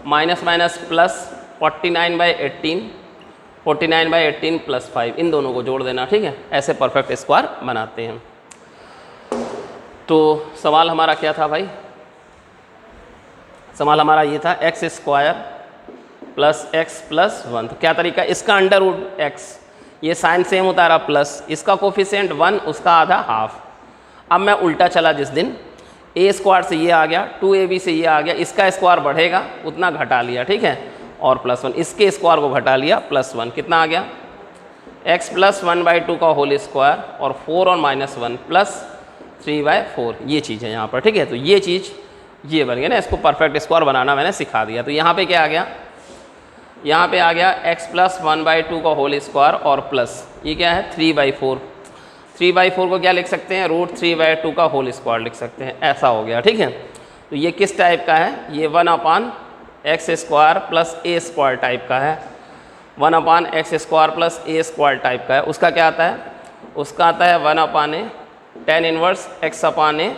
माइनस प्लस 49/18, 49/18 +5, इन दोनों को जोड़ देना, ठीक है। ऐसे परफेक्ट स्क्वायर बनाते हैं। तो सवाल हमारा क्या था भाई? सवाल हमारा ये था x² + x + 1। तो क्या तरीका, इसका अंडर रूट x, ये साइन सेम उतारा प्लस, इसका कोफिशिएंट 1, उसका आधा हाफ। अब मैं उल्टा चला, जिस दिन a² से ये आ गया, 2ab से ये आ गया, इसका स्क्वायर बढ़ेगा उतना घटा लिया, ठीक है, और +1, इसके स्क्वायर को घटा लिया +1, कितना आ गया x + 1/2 का होल स्क्वायर, और 4 और -1 + 3/4, ये चीज़ है यहाँ पर, ठीक है। तो ये चीज़ ये बन गया ना, इसको परफेक्ट स्क्वायर बनाना मैंने सिखा दिया। तो यहाँ पे क्या आ गया, यहाँ पे आ गया x + 1/2 का होल स्क्वायर और प्लस ये क्या है 3/4। 3/4 को क्या लिख सकते हैं, √3/2 का होल स्क्वायर लिख सकते हैं, ऐसा हो गया, ठीक है। तो ये किस टाइप का है, ये 1/x² + a² टाइप का है, 1/x² + a² टाइप का है। उसका क्या आता है, उसका आता है 1/a tan 1x/a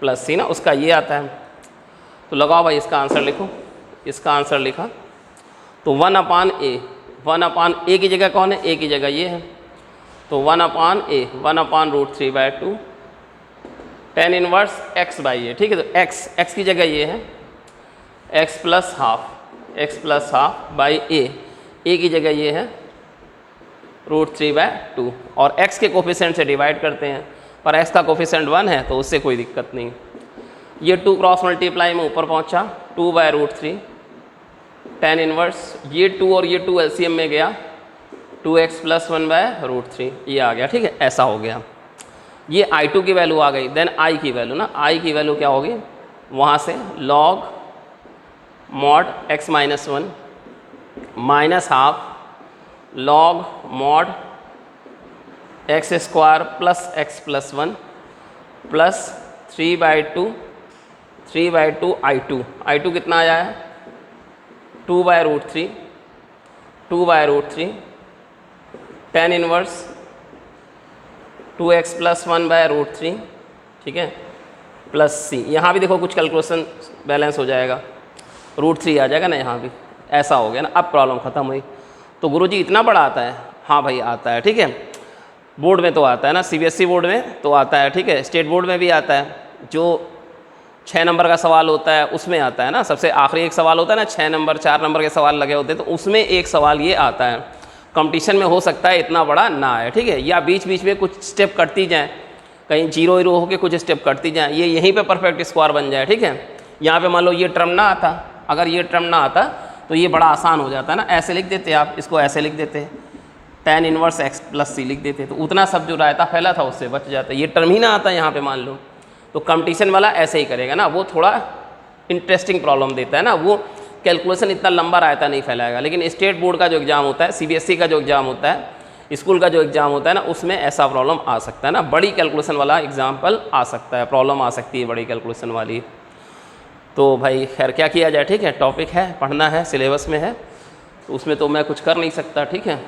+ c ना, उसका ये आता है। तो लगाओ भाई, इसका आंसर लिखो, इसका आंसर लिखा तो 1/a, 1/a की जगह कौन है, a की जगह ये है, तो 1/a, 1/√3/2 tan 1x/a, ठीक है। तो x की जगह ये है, x + ½ a की जगह ये है √3/2, और x के कोफिशिएंट से डिवाइड करते हैं, पर x का कोफिशिएंट 1 है तो उससे कोई दिक्कत नहीं। ये 2 क्रॉस मल्टीप्लाई में ऊपर पहुंचा, 2/√3 tan 1, ये 2 और ये 2 एलसीएम में गया, 2x + 1/√3 ये आ गया, ठीक है। ऐसा हो गया, ये I2 की वैल्यू आ गई। देन I की वैल्यू ना, I की वैल्यू क्या होगी, वहाँ से log mod x - 1 -½ log mod x² + x + 1 plus 3/2 I2, I2 कितना आया है 2/√3 tan 1 2x + 1/√3, ठीक है, प्लस c। यहाँ भी देखो कुछ कैलकुलेशन बैलेंस हो जाएगा, √3 आ जाएगा ना, यहाँ भी ऐसा हो गया ना। अब प्रॉब्लम ख़त्म हुई। तो गुरुजी इतना बड़ा आता है, हाँ भाई आता है, ठीक है। बोर्ड में तो आता है ना, CBSE बोर्ड में तो आता है, ठीक है, स्टेट बोर्ड में भी आता है। जो 6 नंबर का सवाल होता है उसमें आता है ना, सबसे आखिरी एक सवाल होता है ना, 6 नंबर 4 नंबर के सवाल लगे होते हैं, तो उसमें एक सवाल ये आता है। कंपटीशन में हो सकता है इतना बड़ा ना आए, ठीक है, या बीच बीच में कुछ स्टेप कटती जाएँ, कहीं 0 0 होकर कुछ स्टेप कटती जाएँ, ये यहीं पे परफेक्ट स्क्वायर बन जाए, ठीक है। यहाँ पे मान लो ये टर्म ना आता, अगर ये टर्म ना आता तो ये बड़ा आसान हो जाता है ना, ऐसे लिख देते आप, इसको ऐसे लिख देते, tan 1x + c लिख देते, तो उतना सब जो रायता फैला था उससे बच जाता। ये टर्म ही ना आता यहाँ पे मान लो, तो कंपटीशन वाला ऐसे ही करेगा ना, वो थोड़ा इंटरेस्टिंग प्रॉब्लम देता है ना, वो कैलकुलेशन इतना लंबा रायता नहीं फैलाएगा। लेकिन स्टेट बोर्ड का जो एग्ज़ाम होता है, CBSE का जो एग्ज़ाम होता है, स्कूल का जो एग्ज़ाम होता है ना, उसमें ऐसा प्रॉब्लम आ सकता है ना, बड़ी कैलकुलेशन वाला एग्जाम्पल आ सकता है, प्रॉब्लम आ सकती है बड़ी कैलकुलेशन वाली। तो भाई खैर क्या किया जाए, ठीक है, टॉपिक है, पढ़ना है, सिलेबस में है, तो उसमें तो मैं कुछ कर नहीं सकता, ठीक है।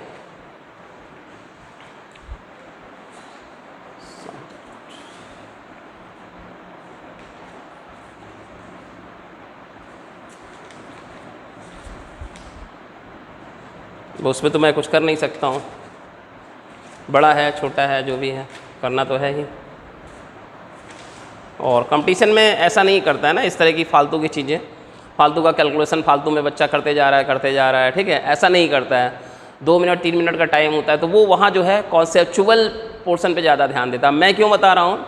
उसमें तो मैं कुछ कर नहीं सकता हूँ, बड़ा है छोटा है जो भी है, करना तो है ही। और कंपटीशन में ऐसा नहीं करता है ना, इस तरह की फालतू की चीज़ें, फालतू का कैलकुलेशन फालतू में बच्चा करते जा रहा है, ठीक है, ऐसा नहीं करता है। 2 मिनट 3 मिनट का टाइम होता है, तो वो वहाँ जो है कॉन्सेप्चुअल पोर्शन पे ज़्यादा ध्यान देता है। मैं क्यों बता रहा हूँ,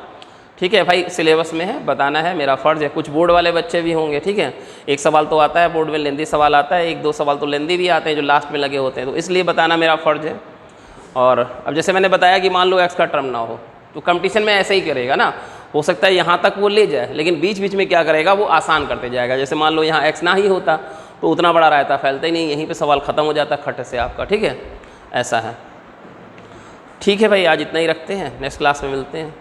ठीक है भाई, सिलेबस में है, बताना है, मेरा फ़र्ज़ है। कुछ बोर्ड वाले बच्चे भी होंगे, ठीक है, एक सवाल तो आता है बोर्ड में, लेंदी सवाल आता है, 1-2 सवाल तो लेंदी भी आते हैं जो लास्ट में लगे होते हैं, तो इसलिए बताना मेरा फ़र्ज़ है। और अब जैसे मैंने बताया कि मान लो एक्स का टर्म ना हो, तो कंपटीशन में ऐसे ही करेगा ना, हो सकता है यहाँ तक वो ले जाए, लेकिन बीच बीच में क्या करेगा, वो आसान करते जाएगा। जैसे मान लो यहाँ एक्स ना ही होता तो उतना बड़ा रायता फैलता ही नहीं, यहीं पे सवाल ख़त्म हो जाता खट से आपका, ठीक है, ऐसा है। ठीक है भाई, आज इतना ही रखते हैं, नेक्स्ट क्लास में मिलते हैं।